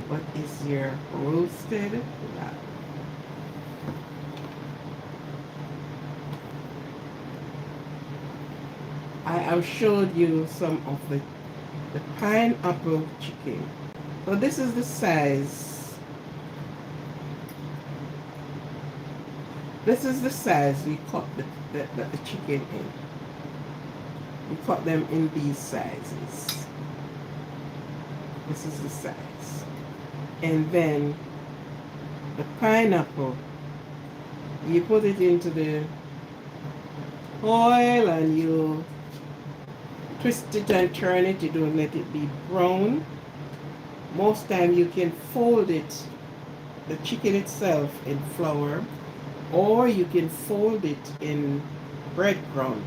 What is your roasted lamb? I have showed you some of the pineapple chicken. So this is the size. This is the size we cut the chicken in. We cut them in these sizes. This is the size. And then the pineapple, you put it into the oil and you twist it and turn it. You don't let it be brown. Most time you can fold it, the chicken itself, in flour, or you can fold it in breadcrumb.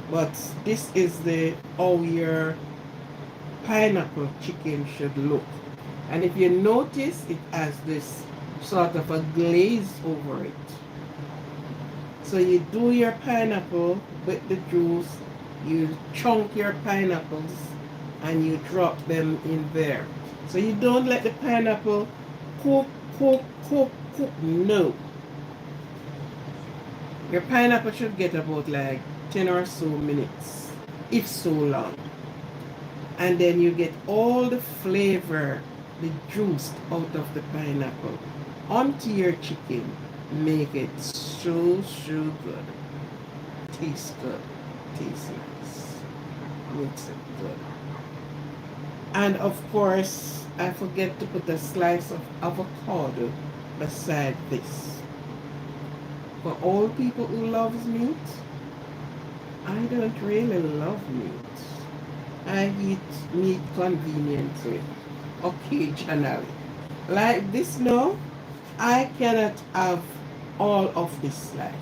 But this is how your pineapple chicken should look. And if you notice, it has this sort of a glaze over it. So you do your pineapple with the juice, you chunk your pineapples and you drop them in there. So you don't let the pineapple cook. No. Your pineapple should get about like 10 or so minutes if so long. And then you get all the flavor, the juice out of the pineapple onto your chicken. Make it so, so good. Tastes good. Tastes nice. Makes it good. And of course, I forget to put a slice of avocado beside this. For all people who loves meat, I don't really love meat. I eat meat conveniently, occasionally. Like this now, I cannot have all of this slice.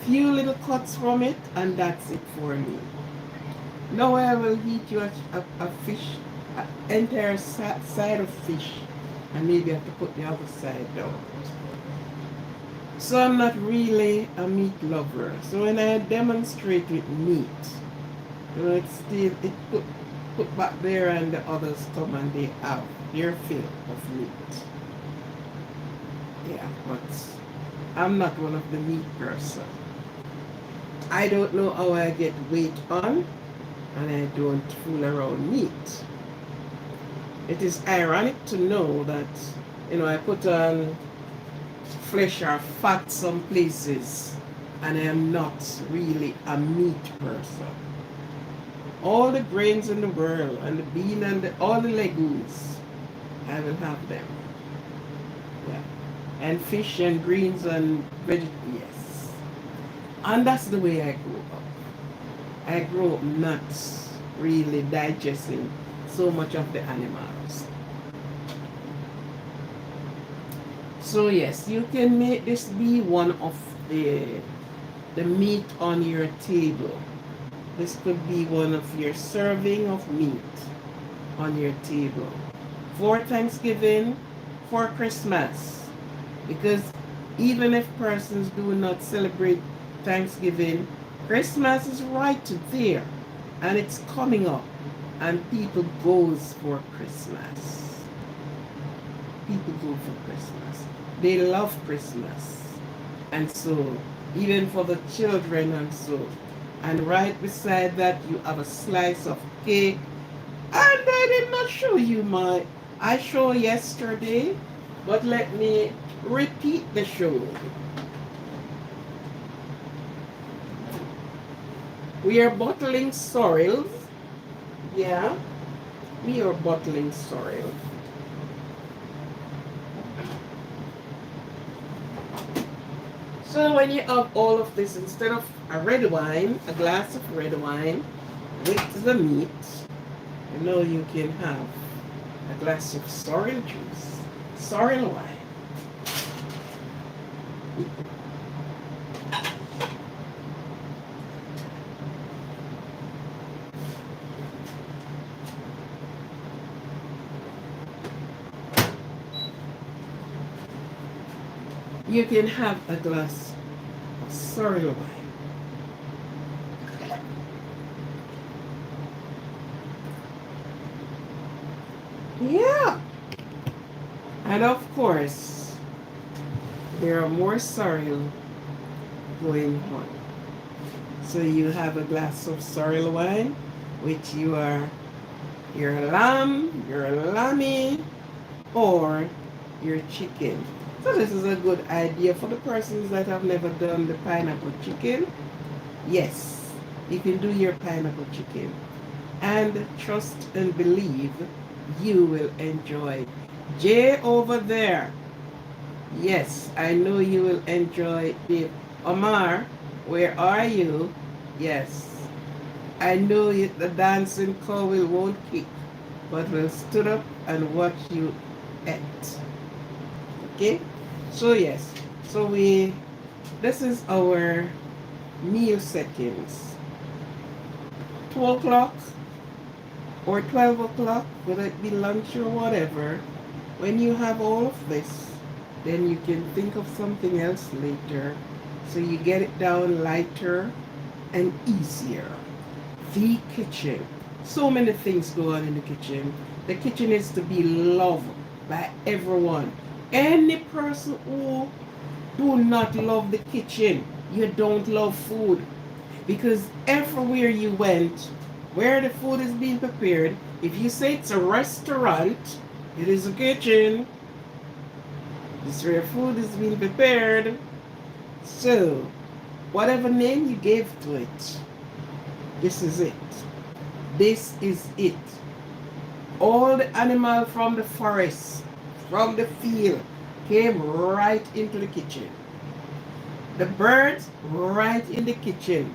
Few little cuts from it, and that's it for me. Now I will eat you a fish, an entire side of fish, and maybe I have to put the other side down. So I'm not really a meat lover. So when I demonstrate with meat, it's still it put back there, and the others come and they have their fill of meat. Yeah, but I'm not one of the meat person. I don't know how I get weight on, and I don't fool around meat. It is ironic to know that, I put on flesh or fat some places, and I am not really a meat person. All the grains in the world, and the bean and all the legumes, I will have them. Yeah. And fish and greens and vegetables, yes. And that's the way I grew up. I grew up not really digesting so much of the animals. So yes, you can make this be one of the meat on your table. This could be one of your serving of meat on your table for Thanksgiving, for Christmas. Because even if persons do not celebrate Thanksgiving, Christmas is right there, and it's coming up, and people goes for Christmas. People go for Christmas. They love Christmas. And so, even for the children and so. And right beside that, you have a slice of cake. And I did not show you I showed yesterday, but let me repeat the show. We are bottling sorrel. Yeah, we are bottling sorrel. So when you have all of this, instead of a red wine, a glass of red wine with the meat, you can have a glass of sorrel juice, sorrel wine. You can have a glass of sorrel wine. Yeah. And of course, there are more sorrel going on. So you have a glass of sorrel wine, which your lamb, your lammy, or your chicken. So this is a good idea for the persons that have never done the pineapple chicken. Yes, you can do your pineapple chicken. And trust and believe you will enjoy. Jay over there. Yes, I know you will enjoy it. Omar, where are you? Yes. I know the dancing cow won't kick, but will stood up and watch you eat. Okay? So yes. So this is our meal settings. 2 o'clock or 12 o'clock, whether it be lunch or whatever, when you have all of this, then you can think of something else later. So you get it down lighter and easier. The kitchen. So many things go on in the kitchen. The kitchen is to be loved by everyone. Any person who do not love the kitchen, you don't love food. Because everywhere you went, where the food is being prepared, if you say it's a restaurant, it is a kitchen. This is where food is being prepared. So, whatever name you gave to it, this is it. This is it. All the animal from the forest, from the field, came right into the kitchen. The birds right in the kitchen.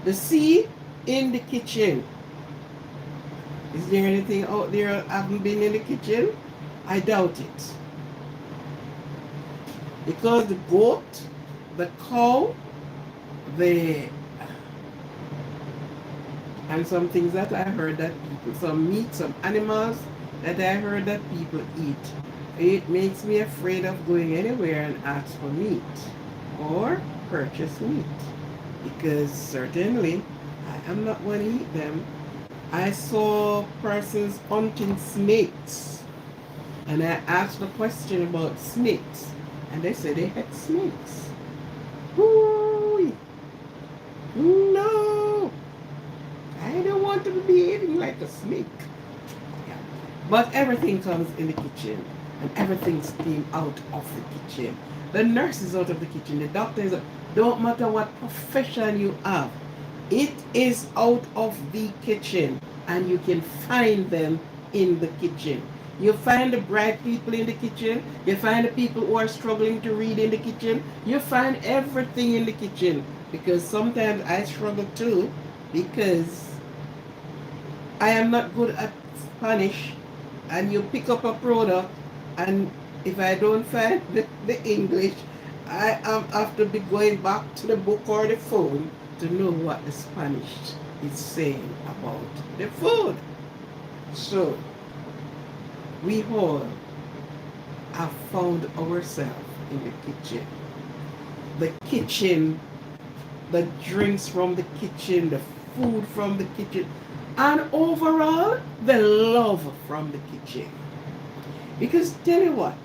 The sea in the kitchen. Is there anything out there haven't been in the kitchen? I doubt it. Because the goat, the cow, the and some things that I heard that people, some meat, some animals that I heard that people eat. It makes me afraid of going anywhere and ask for meat or purchase meat. Because certainly I am not going to eat them. I saw persons hunting snakes. And I asked a question about snakes. And they said they had snakes. Ooh, no. I don't want to be behaving like a snake. Yeah. But everything comes in the kitchen. And everything's came out of the kitchen. The nurse is out of the kitchen. The doctor is out. Don't matter what profession you have. It is out of the kitchen. And you can find them in the kitchen. You find the bright people in the kitchen. You find the people who are struggling to read in the kitchen. You find everything in the kitchen. Because sometimes I struggle too. Because I am not good at Spanish. And you pick up a product. And if I don't find the English, I have to be going back to the book or the phone to know what the Spanish is saying about the food. So, we all have found ourselves in the kitchen. The kitchen, the drinks from the kitchen, the food from the kitchen, and overall, the love from the kitchen. Because tell you what,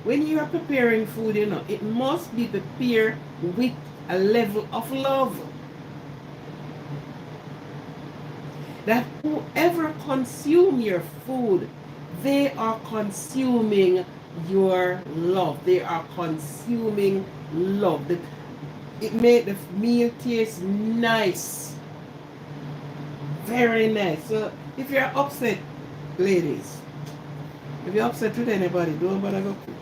when you are preparing food, it must be prepared with a level of love. That whoever consume your food, they are consuming your love. They are consuming love. It made the meal taste nice. Very nice. So if you're upset, ladies, if you're upset with anybody, don't bother go cook.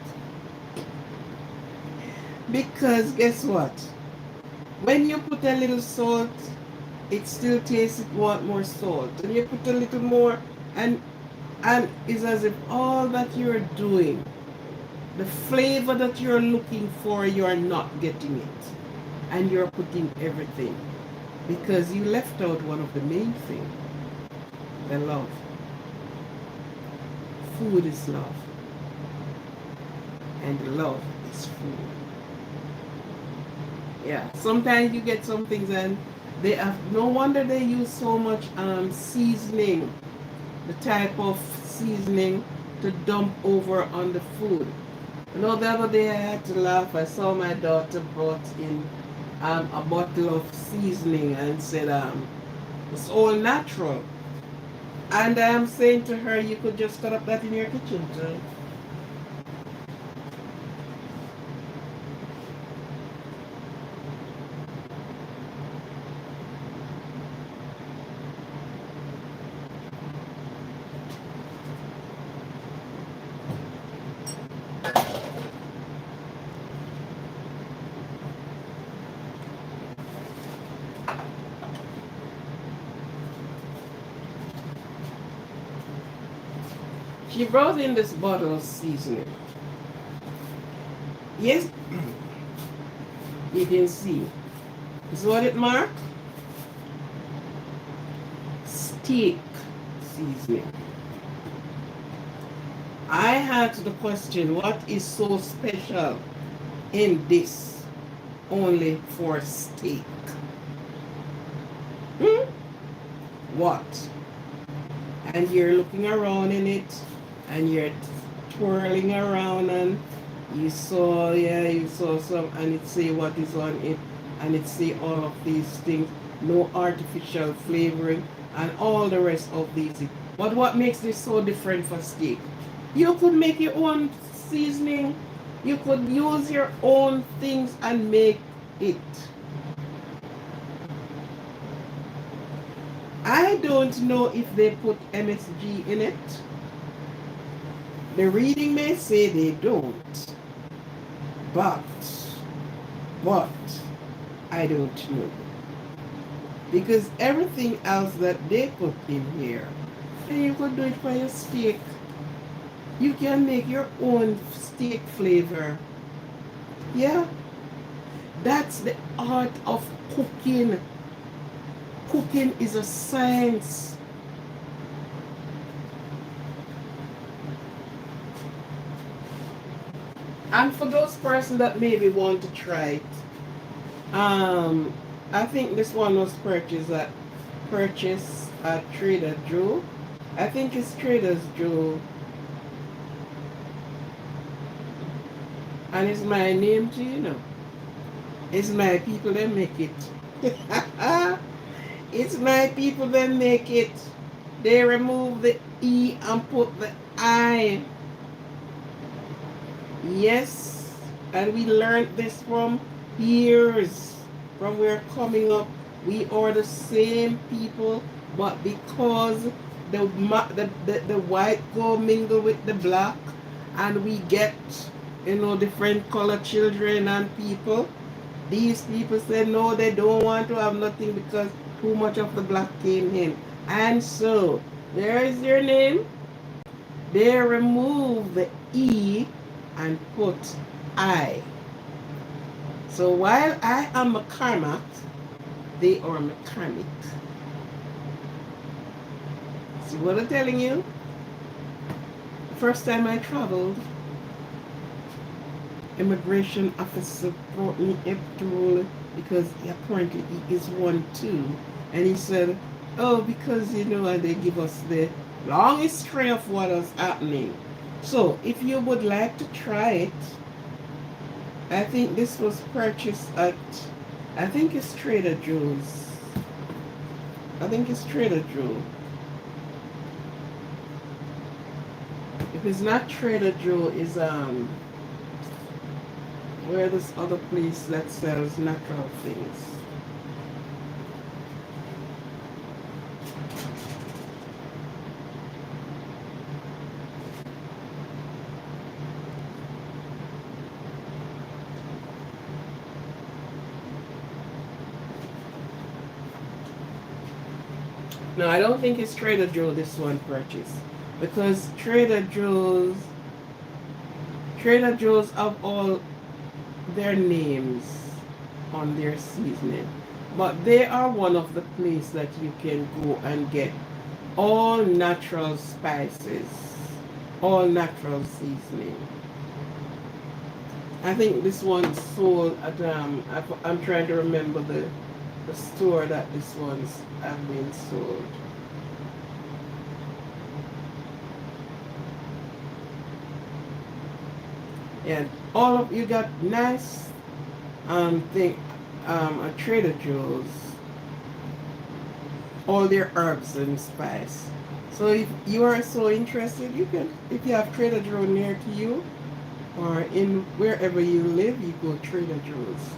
Because guess what? When you put a little salt, it still tastes want more salt. And you put a little more, and it's as if all that you're doing, the flavor that you're looking for, you're not getting it. And you're putting everything. Because you left out one of the main things. The love. Food is love. And love is food. Yeah, sometimes you get some things and they have, no wonder they use so much seasoning, the type of seasoning to dump over on the food. The other day I had to laugh. I saw my daughter brought in a bottle of seasoning and said it's all natural. And I'm saying to her, you could just cut up that in your kitchen too. She brought in this bottle of seasoning. Yes, you can see. This is what it marked. Steak seasoning. I asked the question, what is so special in this only for steak? What? And you're looking around in it, and you're twirling around, and you saw some, and it say what is on it. and it say all of these things, no artificial flavoring, and all the rest of these. But what makes this so different for steak? You could make your own seasoning. You could use your own things and make it. I don't know if they put MSG in it. The reading may say they don't, but but I don't know, because everything else that they put in here, and you could do it for your steak. You can make your own steak flavor. Yeah, that's the art of cooking. Cooking is a science. And for those persons that maybe want to try it, I think this one was purchased at Trader Joe. I think it's Trader Joe, and it's my name too, you know. It's my people that make it. It's my people that make it. They remove the E and put the I. Yes, and we learned this from years, from we're coming up. We are the same people, but because the white go mingle with the black, and we get, different color children and people. These people say no, they don't want to have nothing because too much of the black came in. And so, there is your name. They remove the E and put I. So while I am a karmak, they are mechanic. See what I'm telling you? The first time I traveled, immigration officer brought me up to, because apparently he is one too, and he said, oh, because and they give us the long history of what is happening. So if you would like to try it, I think this was purchased at, I think it's Trader Joe's. I think it's Trader Joe. If it's not Trader Joe, is where this other place that sells natural things. No, I don't think it's Trader Joe this one purchased, because Trader Joe's have all their names on their seasoning, but they are one of the places that you can go and get all natural spices, all natural seasoning. I think this one sold at I'm trying to remember the store that this one's have been sold. And all of you got nice thing at Trader Joe's, all their herbs and spice. So if you are so interested, you can, if you have Trader Joe near to you or in wherever you live, you go Trader Joe's.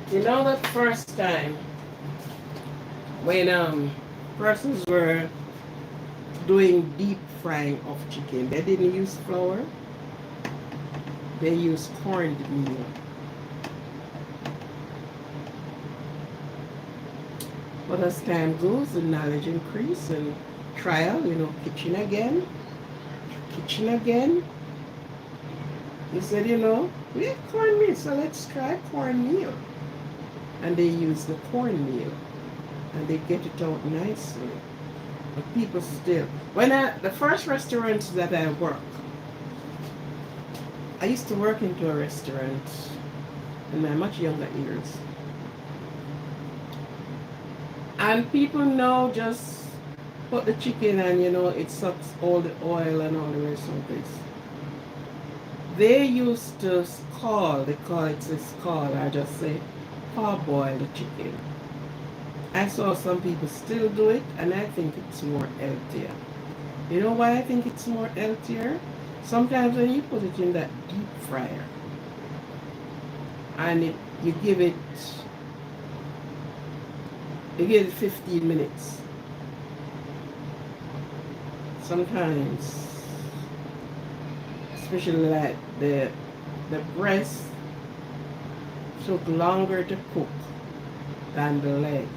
You know that first time when persons were doing deep frying of chicken, they didn't use flour, they used corned meal. But as time goes, the knowledge increases, and trial, kitchen again, kitchen again. He said, we have cornmeal, so let's try cornmeal. And they use the cornmeal, and they get it out nicely. But people still, the first restaurants that I work, I used to work into a restaurant in my much younger years. And people now just put the chicken and, it sucks all the oil and all the rest of this. They used to they call it scald, I just say parboil the chicken. I saw some people still do it, and I think it's more healthier. You know why I think it's more healthier? Sometimes when you put it in that deep fryer, and you give it 15 minutes. Sometimes, especially like the breast took longer to cook than the leg.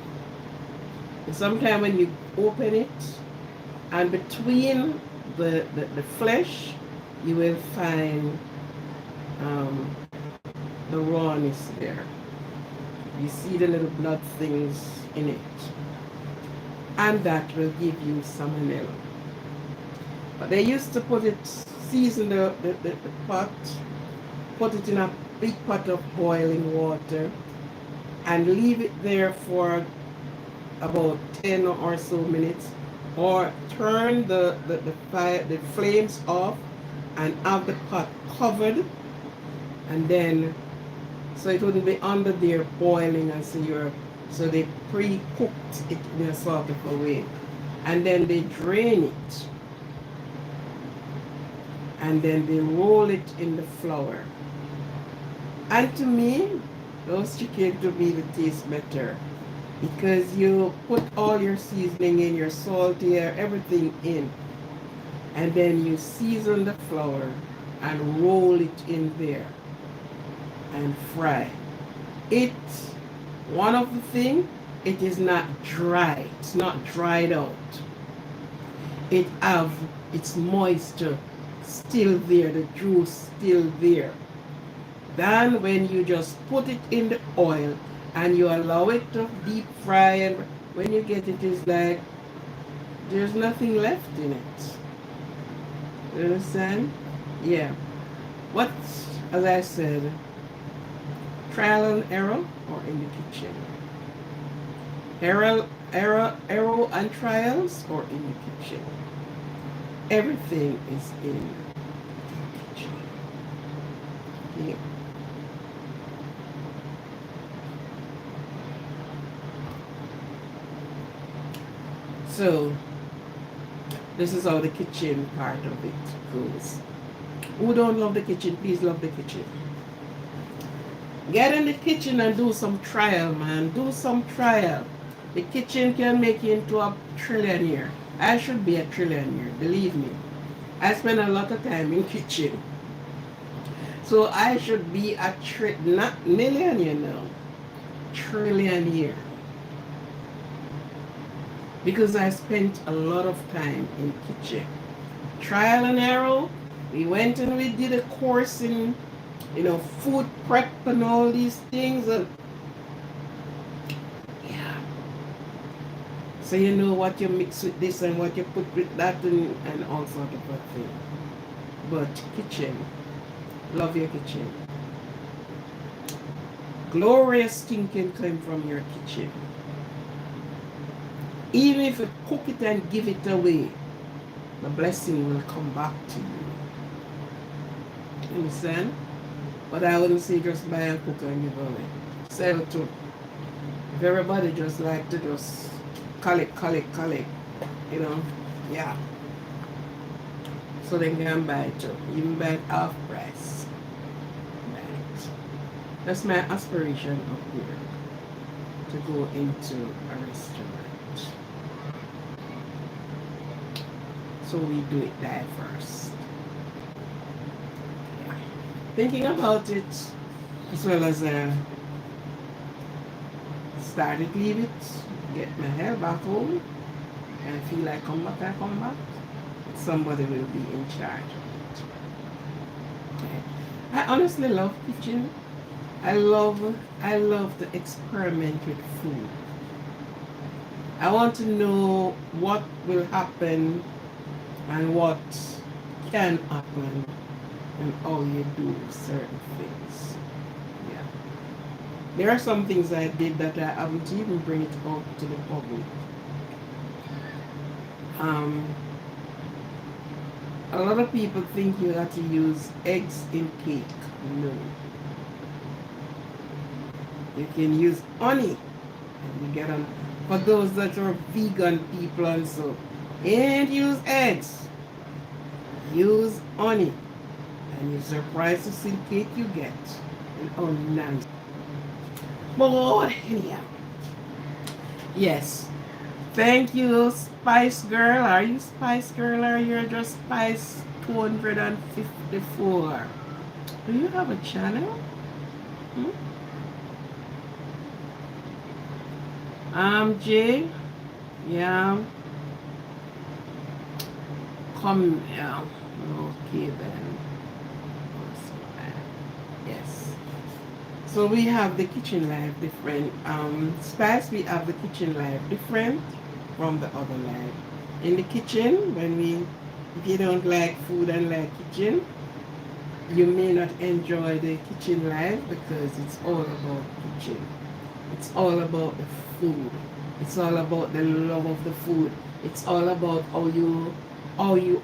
And sometimes when you open it, and between the flesh, you will find the rawness there. You see the little blood things in it. And that will give you salmonella. But they used to season the pot, put it in a big pot of boiling water, and leave it there for about 10 or so minutes, or turn the flames off and have the pot covered, and then so it wouldn't be under there boiling, and so they pre-cooked it in a sort of a way, and then they drain it, and then they roll it in the flour. And to me, those chicken to me they taste better, because you put all your seasoning in, your salt here, everything in, and then you season the flour and roll it in there and fry. One of the things, it is not dry. It's not dried out. It have its moisture still there, the juice still there. Then when you just put it in the oil and you allow it to deep fry, and when you get it, it's like there's nothing left in it. You understand? Yeah. What, as I said, trial and error or in the kitchen? Error and trials or in the kitchen? Everything is in the kitchen. Yeah. So, this is how the kitchen part of it goes. Who don't love the kitchen, please love the kitchen. Get in the kitchen and do some trial, man. Do some trial. The kitchen can make you into a trillionaire. I should be a trillionaire, believe me. I spend a lot of time in kitchen. So I should be not millionaire now, trillionaire. Because I spent a lot of time in kitchen. Trial and error. We went and we did a course in, food prep and all these things. And yeah. So you know what you mix with this and what you put with that and all sort of a thing. But kitchen. Love your kitchen. Glorious thing can come from your kitchen. Even if you cook it and give it away, the blessing will come back to you. Understand? But I wouldn't say just buy and cook and give away. Sell too. If everybody just like to just collect, yeah. So they can buy it too. Even buy it half price. Right. That's my aspiration up here. To go into a restaurant. So we do it there first. Yeah. Thinking about it, as well as started leave it, get my hair back home, and I feel like I come back, somebody will be in charge of it. Okay. I honestly love kitchen. I love to experiment with food. I want to know what will happen and what can happen and how you do certain things. Yeah. There are some things I did that I haven't even bring it out to the public. Um, a lot of people think you have to use eggs in cake. No. You can use honey. And you get on, for those that are vegan people and so, and use eggs. Use honey. And you're surprised to see the cake you get. And oh, nice. But anyhow. Yes. Thank you, Spice Girl. Are you Spice Girl or you're just Spice 254? Do you have a channel? Hmm? Jay. Yeah. Come, yeah. Okay then. Yes. So we have the kitchen life different. Spice, we have the kitchen life different from the other life. In the kitchen, if you don't like food and like kitchen, you may not enjoy the kitchen life because it's all about kitchen. It's all about the food. It's all about the love of the food. It's all about how you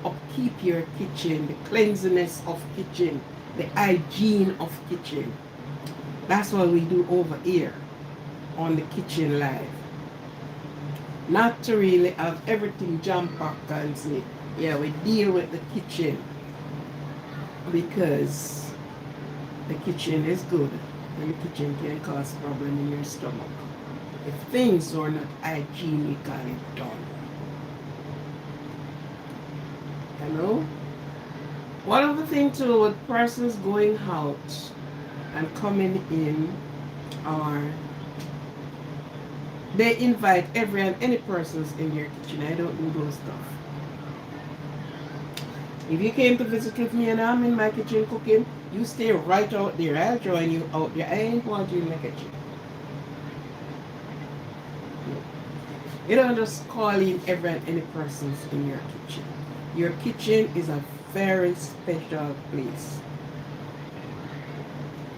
upkeep your kitchen, the cleanliness of kitchen, the hygiene of kitchen. That's what we do over here on the kitchen live. Not to really have everything jam-packed and say, yeah, we deal with the kitchen because the kitchen is good and the kitchen can cause problem in your stomach if things are not hygienically done. You know? One of the things too with persons going out and coming in are they invite every and any persons in their kitchen. I don't do those stuff. If you came to visit with me and I'm in my kitchen cooking, you stay right out there. I'll join you out there. I ain't want you in my kitchen. You don't just call in every and any persons in your kitchen. Your kitchen is a very special place.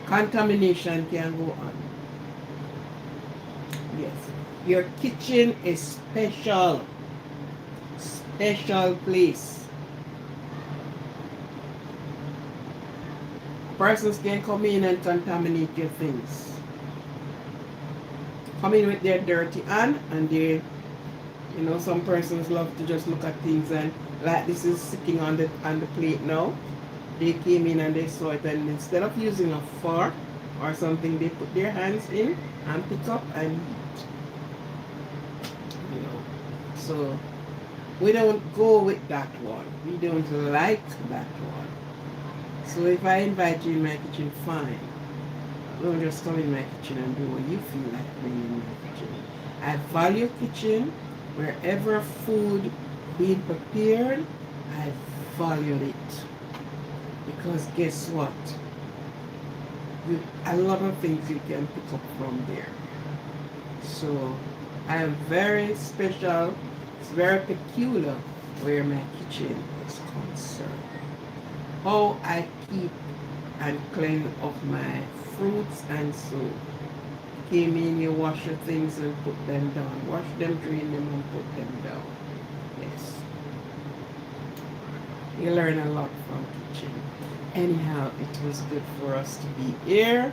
Contamination can go on. Yes. Your kitchen is special. Special place. Persons can come in and contaminate your things. Come in with their dirty hand and they, some persons love to just look at things and like this is sitting on the plate now. They came in and they saw it and instead of using a fork or something, they put their hands in and pick up and eat. So we don't go with that one. We don't like that one. So if I invite you in my kitchen, fine. Don't just come in my kitchen and do what you feel like doing in my kitchen. I value kitchen. Wherever food being prepared, I value it. Because guess what? A lot of things you can pick up from there. So I am very special. It's very peculiar where my kitchen is concerned. How I keep and clean up my fruits and so. Came in, you wash your things and put them down. Wash them, drain them and put them down. Yes. You learn a lot from kitchen. Anyhow, it was good for us to be here.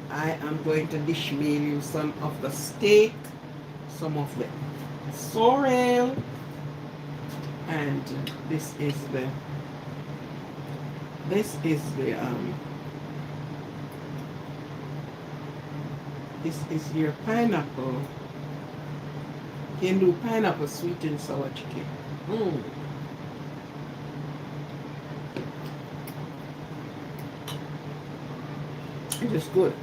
I am going to dish mail you some of the steak, some of the sorrel, and this is your pineapple. You can do pineapple sweet and sour chicken. It is good.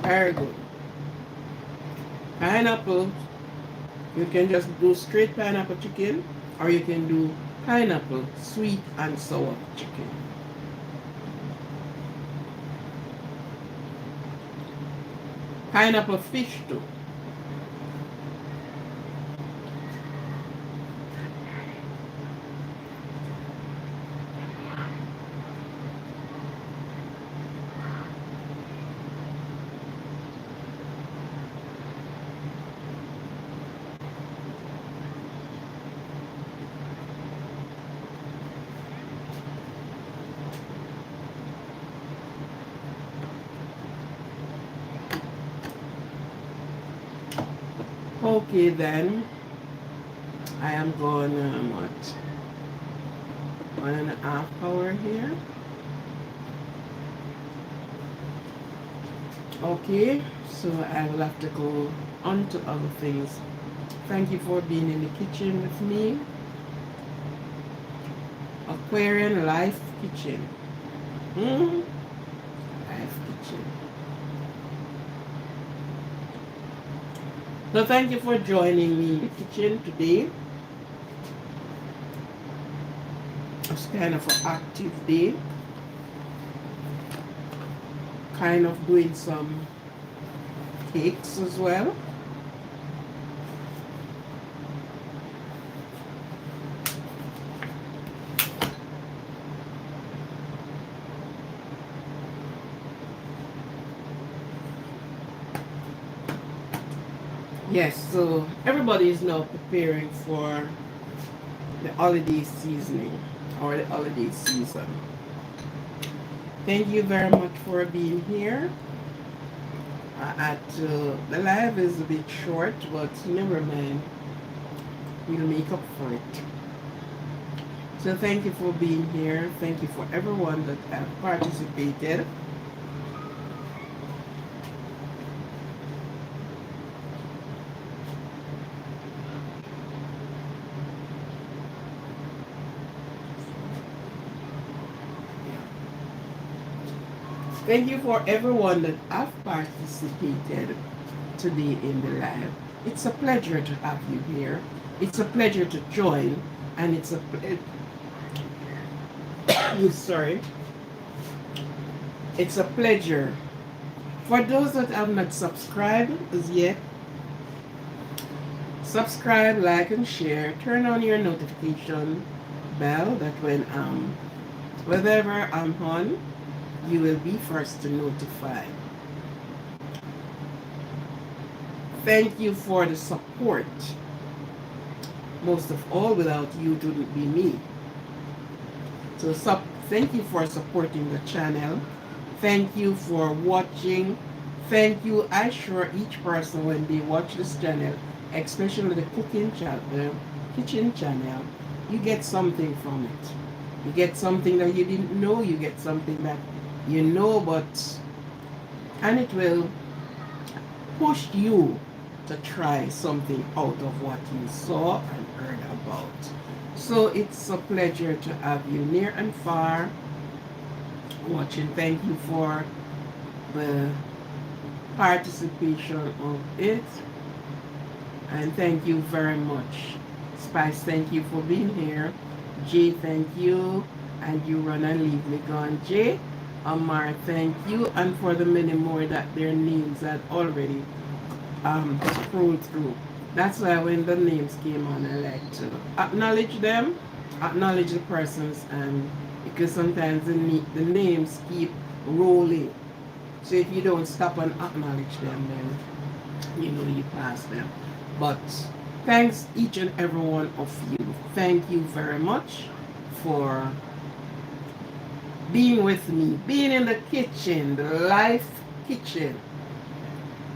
Very good. Pineapple You can just do straight pineapple chicken, or you can do pineapple sweet and sour chicken. Pineapple fish too. Okay then, I am going what? 1.5 hour here. Okay, so I will have to go on to other things. Thank you for being in the kitchen with me. Aquarian Life Kitchen. Hmm? Life Kitchen. So thank you for joining me in the kitchen today. It's kind of an active day. Kind of doing some cakes as well. Yes, so everybody is now preparing for the holiday seasoning or the holiday season. Thank you very much for being here. The live is a bit short, but never mind. We'll make up for it. So thank you for being here. Thank you for everyone that have participated. Thank you for everyone that have participated today in the live. It's a pleasure to have you here. It's a pleasure to join, and it's a sorry. It's a pleasure. For those that have not subscribed as yet, subscribe, like, and share. Turn on your notification bell that whenever I'm on, you will be first to notify. Thank you for the support. Most of all, without you, it wouldn't be me. So thank you for supporting the channel. Thank you for watching. Thank you. I assure each person when they watch this channel, especially the cooking channel, the kitchen channel, you get something from it. You get something that you didn't know. You get something that you know, and it will push you to try something out of what you saw and heard about. So it's a pleasure to have you near and far watching. Thank you for the participation of it. And thank you very much. Spice, thank you for being here. Jay, thank you. And you run and leave me gone, Jay. Amar, thank you. And for the many more that their names had already scrolled through. That's why when the names came on, I like to acknowledge them, acknowledge the persons, and because sometimes the names keep rolling. So if you don't stop and acknowledge them, then you pass them. But thanks each and every one of you. Thank you very much for being with me, being in the kitchen, the life kitchen,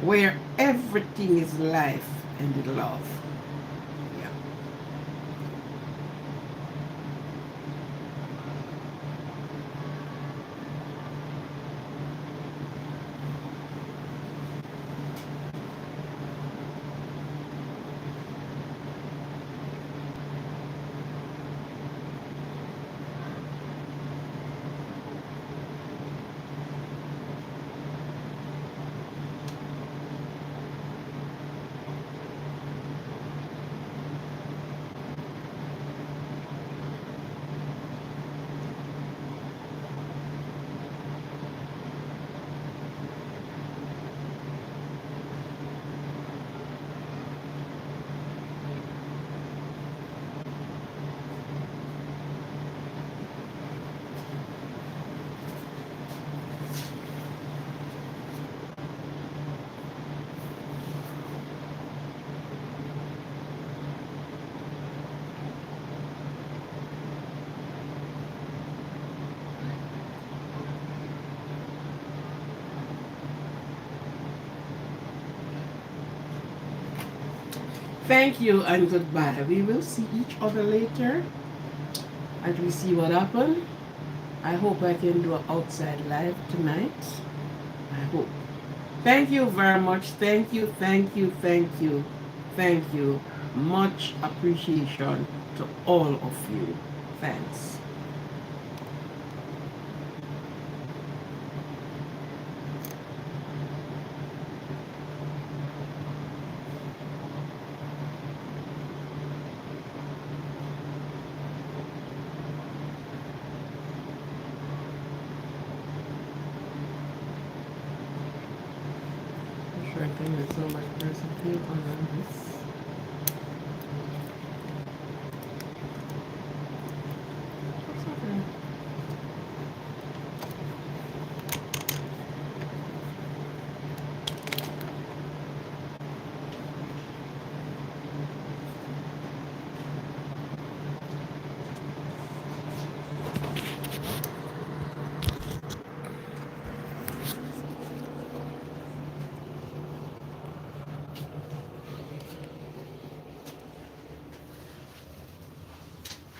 where everything is life and love. Yeah. Thank you and goodbye. We will see each other later and we see what happened. I hope I can do an outside live tonight. I hope. Thank you very much. Thank you, thank you, thank you, thank you. Much appreciation to all of you. Thanks. I'm sure I can get so much recipe on this.